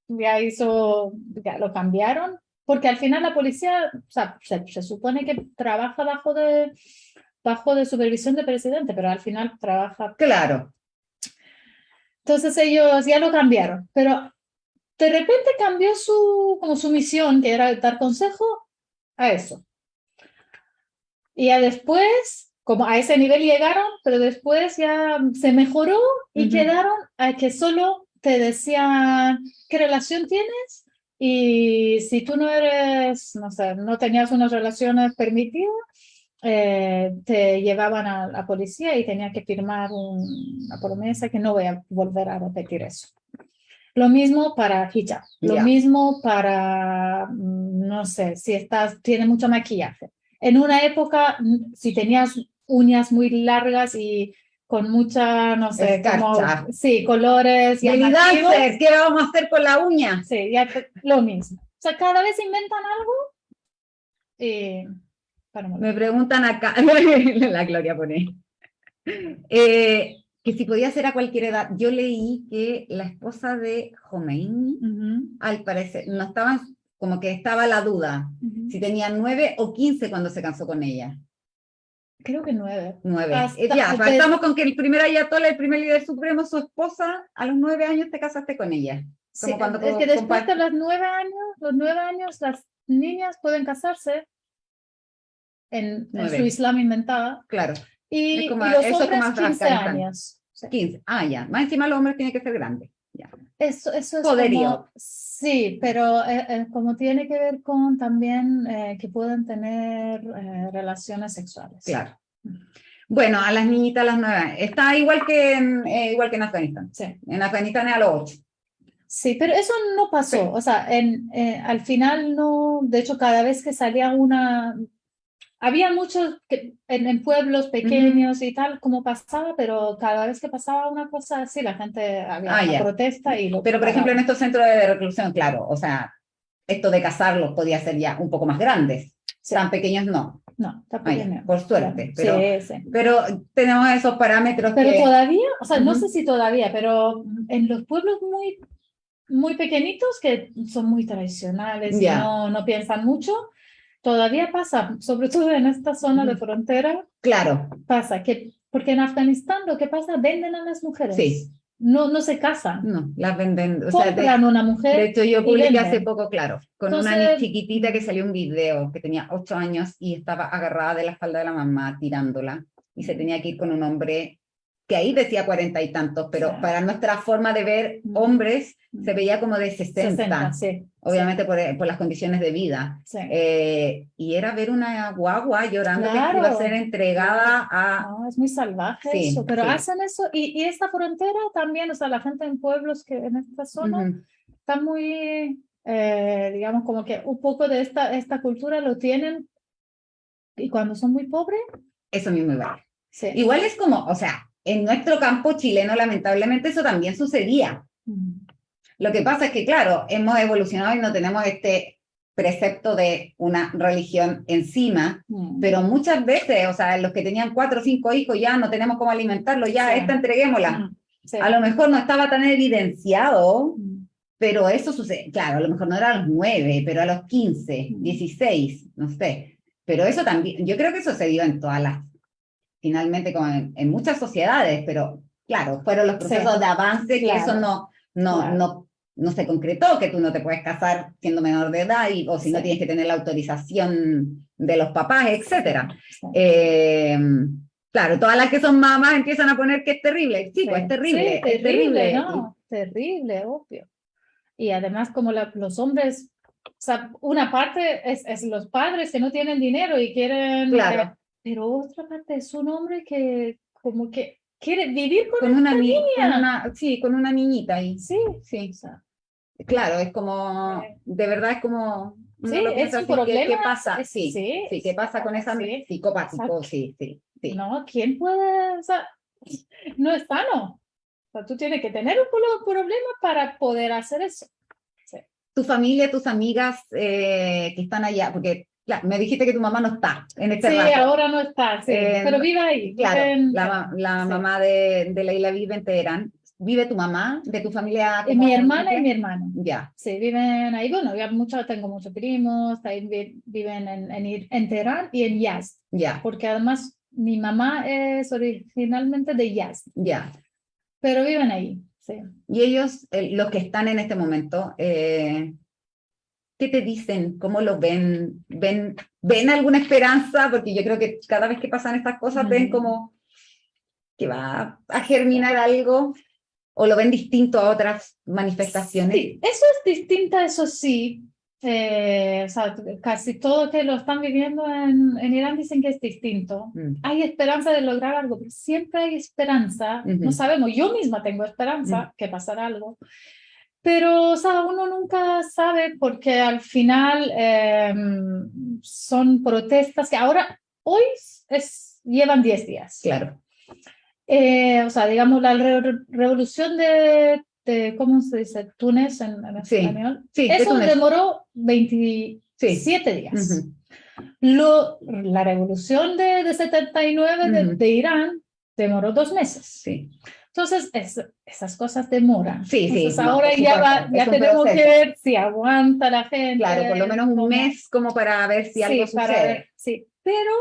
ya lo cambiaron, porque al final la policía, o sea, se supone que trabaja bajo de supervisión del presidente, pero al final trabaja. claro. Entonces ellos ya lo cambiaron, pero de repente cambió como su misión, que era dar consejo a eso. Y ya después, como a ese nivel llegaron, pero después ya se mejoró y Ujú. quedaron a que solo te decían qué relación tienes y si tú no eres, no sé, no tenías unas relaciones permitidas, te llevaban a la policía y tenías que firmar una promesa que no voy a volver a repetir eso. Lo mismo para hijab, lo Ya, mismo para, no sé, si tienes mucho maquillaje. En una época, si tenías uñas muy largas y con mucha, no sé, como, escarcha. sí, colores Belly llamativos, dancer, ¿qué vamos a hacer con la uña? sí, lo mismo. O sea, cada vez inventan algo y para Me molestar. preguntan acá, la Gloria pone, que si podía ser a cualquier edad. Yo leí que la esposa de Khomeini, Ujú, al parecer, no estaba, como que estaba la duda, si ujú. tenía 9 o 15 cuando se casó con ella. Creo que 9. 9. Hasta, Ya, partamos con que el primer ayatollah, el primer líder supremo, su esposa, a los 9 años te casaste con ella. sí, Como cuando es que después de comparte. los 9 años, las niñas pueden casarse en su 9, Islam inventada, claro. Es como, y los eso es como hombres 15 Afganistán. años. Sí. 15. Ah, ya. Más encima los hombres tienen que ser grandes. Ya. Eso es Poderío. como, sí, pero como tiene que ver con también que pueden tener relaciones sexuales. Claro. Bueno, a las niñitas a las 9 años. Está igual que en Afganistán. Sí. En Afganistán es a los 8. Sí, pero eso no pasó. O sea, al final no, de hecho, cada vez que salía había muchos en pueblos Ujú. pequeños y tal, como pasaba, pero cada vez que pasaba una cosa así, la gente había Ah, una ya. protesta y lo Pero, por ejemplo, en paraban. estos centros de reclusión, claro, o sea, esto de casarlos podía ser ya un poco más grandes. Sí, Tan pequeños no. no, está Ah, ya, pequeño. por Ya, suerte. sí, sí. Pero tenemos esos parámetros Pero que... todavía, o sea, no sé Ujú. si todavía, pero en los pueblos muy pequeñitos que son muy tradicionales y Ya, no piensan mucho, todavía pasa, sobre todo en esta zona de ujú. frontera, Claro, pasa que, porque en Afganistán lo que pasa, venden a las mujeres, sí. no se casan, No, las venden, o sea, compran una de mujer hecho yo y publiqué hace venden. poco, claro, con una Entonces, chiquitita que salió un video que tenía 8 años y estaba agarrada de la falda de la mamá tirándola y se tenía que ir con un hombre que ahí decía 40 y tantos, sí, pero para nuestra forma de ver mm, hombres se mm, veía como de 60, 60, sí, sí, obviamente por las condiciones de vida. sí. Y era ver una guagua llorando que iba a ser Claro, entregada a... no, es muy salvaje eso, Sí, pero sí. hacen eso y esta frontera también, o sea, la gente en pueblos que en esta zona Ujú. está muy, digamos, como que un poco de esta cultura lo tienen y cuando son muy pobres, Eso mismo igual. sí. Igual es como, o sea, en nuestro campo chileno lamentablemente eso también sucedía. Mm, Lo que pasa es que, claro, hemos evolucionado y no tenemos este precepto de una religión encima, mm, pero muchas veces, o sea, los que tenían 4 o 5 hijos ya no tenemos cómo alimentarlo, sí, ya esta entreguémosla. sí, A lo mejor no estaba tan evidenciado, mm, pero eso sucede, claro, a lo mejor no era a los 9, pero a los 15, mm, 16, no sé. Pero eso también, yo creo que sucedió en todas las finalmente como en muchas sociedades, pero claro, fueron los sí, procesos de avance que eso claro, claro, no se concretó, que tú no te puedes casar siendo menor de edad o si sí, no tienes que tener la autorización de los papás, sí, etcétera. sí, Eh, claro, todas las que son mamás empiezan a poner que es terrible. Sí, pues sí, sí, es terrible, terrible. ¿no? Terrible, obvio. Y además como los hombres, o sea, una parte es los padres que no tienen dinero y quieren, Claro, pero otra parte es un hombre que como que quiere vivir con con esta con niña. una, sí, con una niñita ahí. Sí, o Sí. sea, claro, es como, de verdad es como, uno Sí, lo es piensa un así, ¿qué problema. pasa? Sí, Sí, sí, ¿qué pasa con esa sí. O psicopático? Sí, sí, sí. no, ¿quién puede? O sea, no es sano. O sea, tú tienes que tener un problema para poder hacer eso. Sí, Tu familia, tus amigas que están allá, porque claro, me dijiste que tu mamá no está en este sí, rato. ahora no está, sí, pero No, vive ahí, vive claro, en la sí. mamá de Leila vive en Teherán. ¿Vive tu mamá de tu familia Mi como hermana y núcleo? mi hermano. Ya, Sí, viven ahí. Bueno, yo tengo muchos primos, ahí viven en Teherán y en Yazd, ya, porque además mi mamá es originalmente de Yazd, ya. pero viven ahí, sí. Y ellos, los que están en este momento, ¿qué te dicen? ¿Cómo los ven? ¿Ven alguna esperanza? Porque yo creo que cada vez que pasan estas cosas ven Mm. como que va a germinar algo o lo ven distinto a otras manifestaciones. Sí, eso es distinta, eso sí. O sea, casi todo que lo están viviendo en Irán dicen que es distinto. Mm. Hay esperanza de lograr algo, pero siempre hay esperanza. No Ujú. sabemos, yo misma tengo Mm. esperanza que pasará algo. Pero, o sea, uno nunca sabe porque al final son protestas que ahora, hoy llevan 10 días. Claro. O sea, digamos, la revolución ¿cómo se dice? Túnez en Sí, español. sí, de Eso Túnez. demoró Sí. 27 días. Ujú. La revolución de 79 Ujú. de Irán demoró 2 meses. Sí. Entonces, esas cosas demoran. Sí, sí, Entonces, no, por ahora supuesto, es ya un tenemos que proceso. ver si aguanta la Claro, por lo gente, menos un cómo. mes como para ver si algo Sí, para ver, sucede. sí. Pero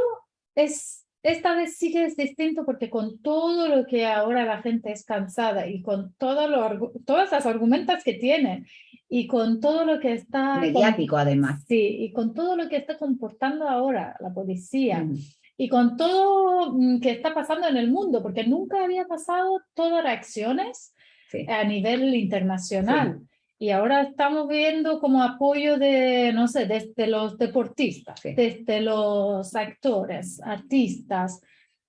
esta vez sí que es distinto porque con todo lo que ahora la gente es cansada y con todas las argumentos que tienen y con todo lo que Mediático, además. sí, y con todo lo que está comportando ahora la policía Ujú. y con todo que está pasando en el mundo, porque nunca había pasado todas las acciones Sí, a nivel sí. internacional. Y ahora estamos viendo como apoyo de, no sé, desde los deportistas, Sí. desde los actores, artistas,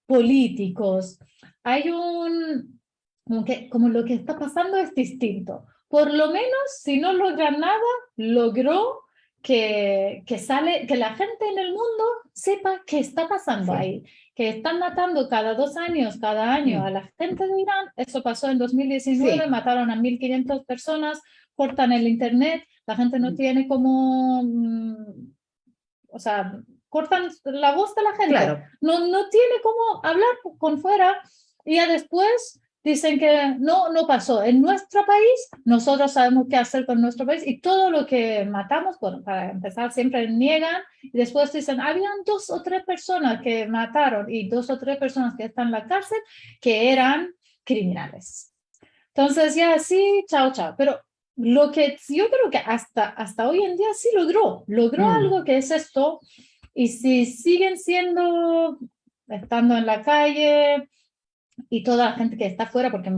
políticos. Hay como lo que está pasando es distinto. Por lo menos, si no logra nada, logró que la gente en el mundo sepa qué está pasando Sí. ahí, que están matando cada 2 años, cada año a Mm. la gente de Irán. Eso pasó en 2019, Sí. mataron a 1.500 personas, cortan el internet, la gente no Mm. tiene como, o sea, cortan la voz de la gente, Claro. no tiene cómo hablar con fuera y ya después dicen que no pasó. En nuestro país, nosotros sabemos qué hacer con nuestro país y todo lo que matamos, bueno, para empezar, siempre niegan y después dicen, habían 2 o 3 personas que mataron y 2 o 3 personas que están en la cárcel que eran criminales. Entonces ya sí, chao, chao. Pero lo que yo creo que hasta hoy en día sí logró Mm. algo que es esto. Y si siguen estando en la calle y toda la gente que está fuera, porque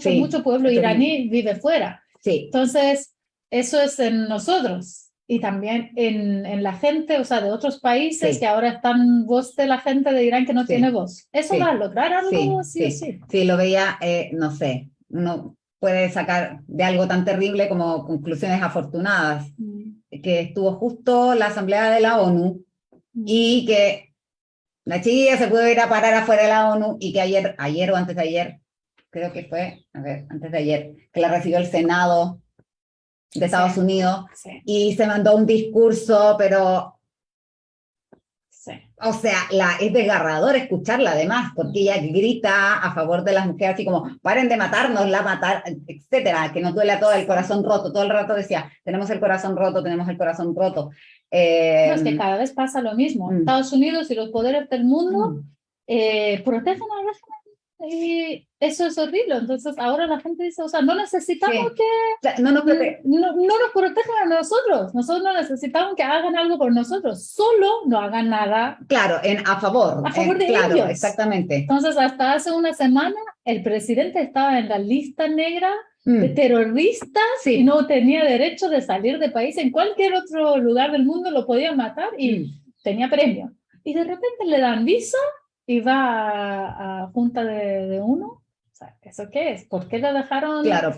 Sí. mucho pueblo Eso iraní vive fuera. sí. Entonces, eso es en nosotros y también en la gente, o sea, de otros países que Sí. ahora están voz de la gente de Irán que no tiene Sí. voz. Eso va a Sí. lograr algo, Sí. sí o Sí. sí. Sí, lo veía, no sé, uno puede sacar de algo tan terrible como conclusiones afortunadas, Mm. que estuvo justo la Asamblea de la ONU Mm. y que la chiquilla se pudo ir a parar afuera de la ONU y que ayer o antes de ayer, creo que fue, a ver, antes de ayer, que la recibió el Senado de Sí, Estados Unidos sí, y se mandó un discurso, pero, sí. o sea, es desgarrador escucharla además, porque ella grita a favor de las mujeres, así como, paren de matarnos, la matar, etcétera, que nos duele todo el corazón roto, todo el rato decía, tenemos el corazón roto, tenemos el corazón roto. No, es que cada vez pasa lo mismo. Mm, Estados Unidos y los poderes del mundo mm. protegen a la gente y eso es horrible. Entonces ahora la gente dice, o sea, no necesitamos Sí, que no nos protege. no nos protejan a nosotros no necesitamos que hagan algo por nosotros, solo no hagan nada Claro, a favor, a favor de claro, ellos. exactamente. Entonces, hasta hace una semana, el presidente estaba en la lista negra de Mm, terroristas y sí, no tenía derecho de salir del país. En cualquier otro lugar del mundo lo podían matar y mm, tenía premio. Y de repente le dan visa y va a junta de uno. O sea, ¿eso qué es? ¿Por qué le dejaron? claro,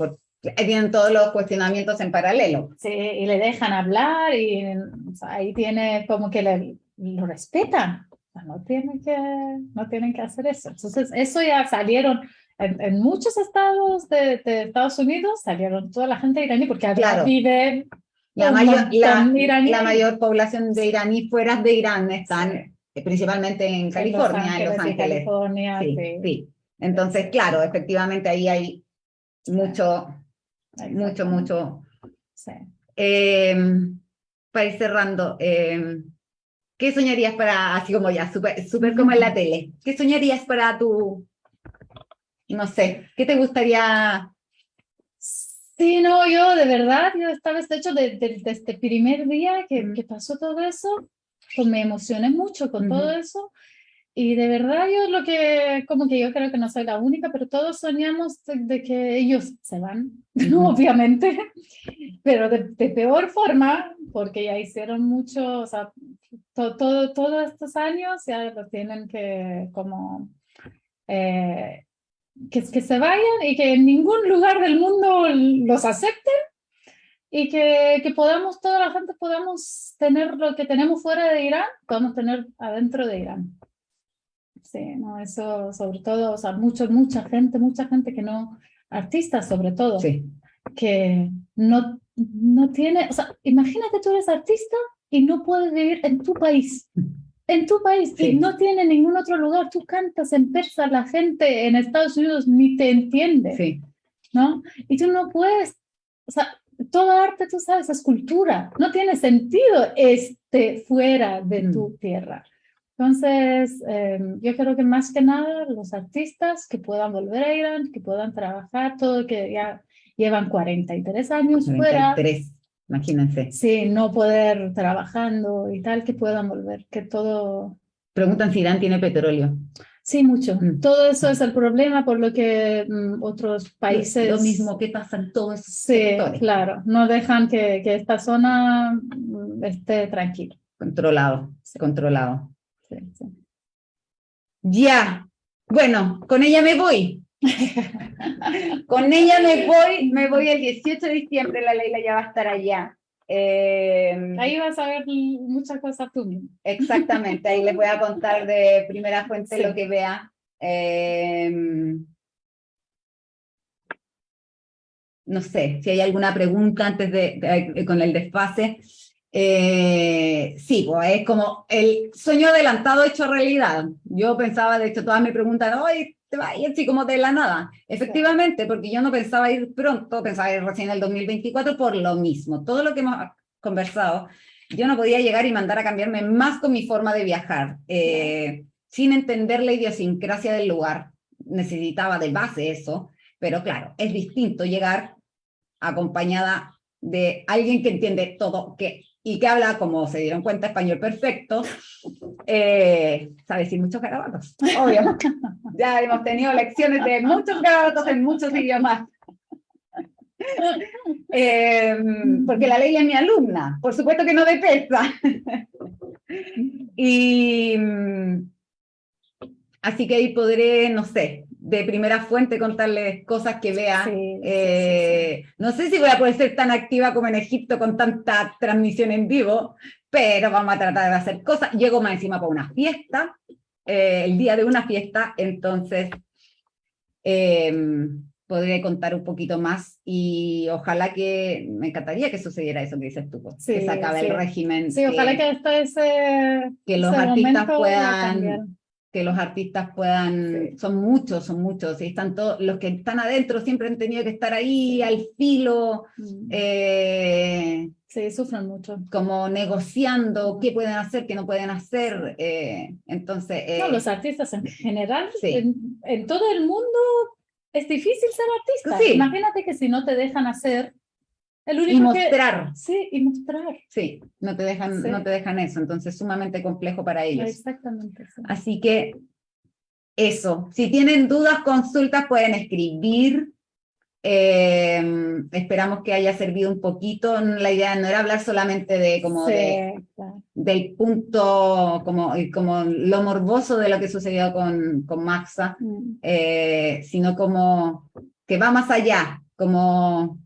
Tienen todos los cuestionamientos en paralelo. Sí, y le dejan hablar y o sea, ahí tiene como que lo respetan. O sea, no tienen que hacer eso. Entonces, eso ya salieron en muchos estados de Estados Unidos, salieron toda la gente iraní, porque allá Claro. vive La un mayor, montón iraní. la mayor población de iraníes fuera de Irán están principalmente en En California, en Los Ángeles. California, Sí, sí. sí. Entonces, claro, efectivamente ahí hay mucho, mucho. Sí. Para ir cerrando, ¿qué soñarías para, así como ya, súper como en la tele, qué soñarías para tu, no sé, qué te gustaría? Sí, no, yo de verdad, yo esta vez, de hecho, desde este primer día que pasó todo eso, pues me emocioné mucho con todo eso. Y de verdad yo lo que, como que yo creo que no soy la única, pero todos soñamos de que ellos se van, obviamente, pero de peor forma, porque ya hicieron mucho, o sea, todos estos años ya lo tienen que como... que se vayan y que en ningún lugar del mundo los acepten y que podamos, toda la gente podamos tener lo que tenemos fuera de Irán, podamos tener adentro de Irán. Sí, no, eso sobre todo, o sea, mucha gente que no, artistas sobre todo, Sí. que no tiene, o sea, imagínate tú eres artista y no puedes vivir en tu país. En tu país, Sí. y no tiene ningún otro lugar, tú cantas en persa, la gente en Estados Unidos ni te entiende, Sí. ¿no? Y tú no puedes, o sea, todo arte, tú sabes, es cultura, no tiene sentido fuera de tu tierra. Entonces, yo creo que más que nada los artistas que puedan volver a Irán, que puedan trabajar, todo que ya llevan 43 años 43, fuera. imagínense. Sí, no poder trabajando y tal, que puedan volver, que todo... Preguntan si Irán tiene petróleo. Sí, mucho. Todo eso es el problema por lo que otros países... Lo mismo que pasa en todos esos Sí, sectores. claro, no dejan que esta zona esté tranquila. Controlado, sí. Controlado. Sí, sí. Ya, bueno, con ella me voy. Con ella me voy el 18 de diciembre, la Leila ya va a estar allá. Ahí vas a ver muchas cosas tú mismo. Exactamente, ahí les voy a contar de primera fuente Sí. lo que vea. No sé, si hay alguna pregunta antes con el desfase. Sí, pues es como el sueño adelantado hecho realidad. Yo pensaba, de hecho, todas me preguntan, hoy te vas a ir así como de la nada. Efectivamente, porque yo no pensaba ir pronto, pensaba ir recién en el 2024 por lo mismo. Todo lo que hemos conversado, yo no podía llegar y mandar a cambiarme más con mi forma de viajar, sin entender la idiosincrasia del lugar. Necesitaba de base eso, pero claro, es distinto llegar acompañada de alguien que entiende todo y que habla, como se dieron cuenta, español perfecto, sabe decir muchos garabatos, obvio. Ya hemos tenido lecciones de muchos garabatos en muchos idiomas. Porque la ley es mi alumna, por supuesto que no de persa. Y así que ahí podré, no sé, de primera fuente contarles cosas que vea. Sí. No sé si voy a poder ser tan activa como en Egipto con tanta transmisión en vivo, pero vamos a tratar de hacer cosas. Llego más encima para una fiesta, el día de una fiesta, entonces podré contar un poquito más y ojalá que, me encantaría que sucediera eso que dices tú, Sí, que se acabe el régimen. Sí, ojalá que hasta que los artistas puedan... Que los artistas puedan, son muchos, y están todos, los que están adentro siempre han tenido que estar ahí al filo, sí, sufren mucho. como negociando qué pueden hacer, qué no pueden hacer, entonces... no, los artistas en general, sí. en todo el mundo es difícil ser artista. Sí. Imagínate que si no te dejan hacer... El único y mostrar. Sí, y mostrar. Sí, no te dejan eso, entonces sumamente complejo para ellos. Exactamente. Sí. Así que eso, si tienen dudas, consultas, pueden escribir. Esperamos que haya servido un poquito. La idea no era hablar solamente de como claro. Del punto, como lo morboso de lo que sucedió con Maxa, sino como que va más allá. como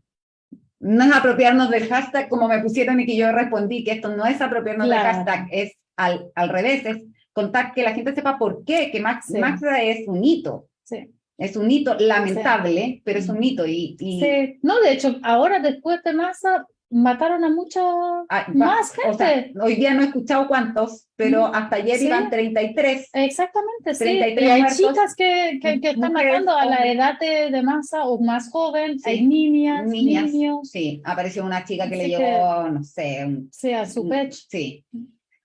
no es apropiarnos del hashtag como me pusieron y que yo respondí, que esto no es apropiarnos del hashtag, es al revés, es contar que la gente sepa por qué, que Maxda es un hito. Sí. Es un hito lamentable, pero es un hito. Sí, no, de hecho, ahora después de Massa mataron a mucha más gente. O sea, hoy día no he escuchado cuántos, pero hasta ayer iban 33. Exactamente, 33 sí. Y hay muertos, chicas que están matando a la edad de Massa o más joven, sí. hay niñas, niños. Sí, apareció una chica que le llevó, no sé, a su pecho. Sí,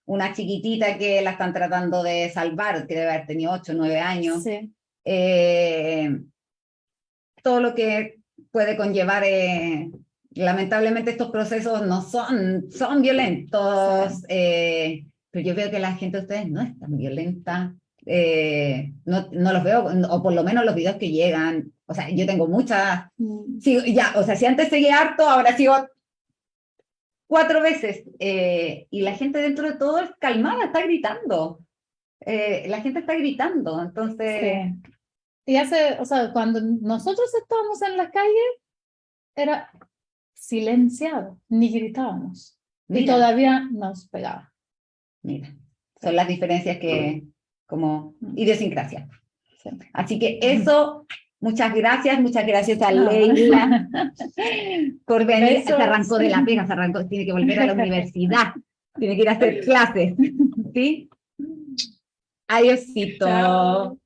una chiquitita que la están tratando de salvar, que debe haber tenido 8 o 9 años. Sí. Todo lo que puede conllevar, lamentablemente estos procesos no son violentos, pero yo veo que la gente de ustedes no es tan violenta, no los veo, o por lo menos los videos que llegan, o sea, yo tengo muchas, o sea, si antes seguía harto, ahora sigo 4 veces, y la gente dentro de todo es calmada, está gritando, la gente está gritando, entonces... Sí. Y o sea, cuando nosotros estábamos en la calle, era silenciado, ni gritábamos. Mira, y todavía nos pegaba. Mira, son las diferencias que, como idiosincrasia. Sí. Así que eso, muchas gracias a Leila por venir. Se arrancó de la pega, tiene que volver a la universidad, tiene que ir a hacer clases, ¿sí? Adiósito. Chao.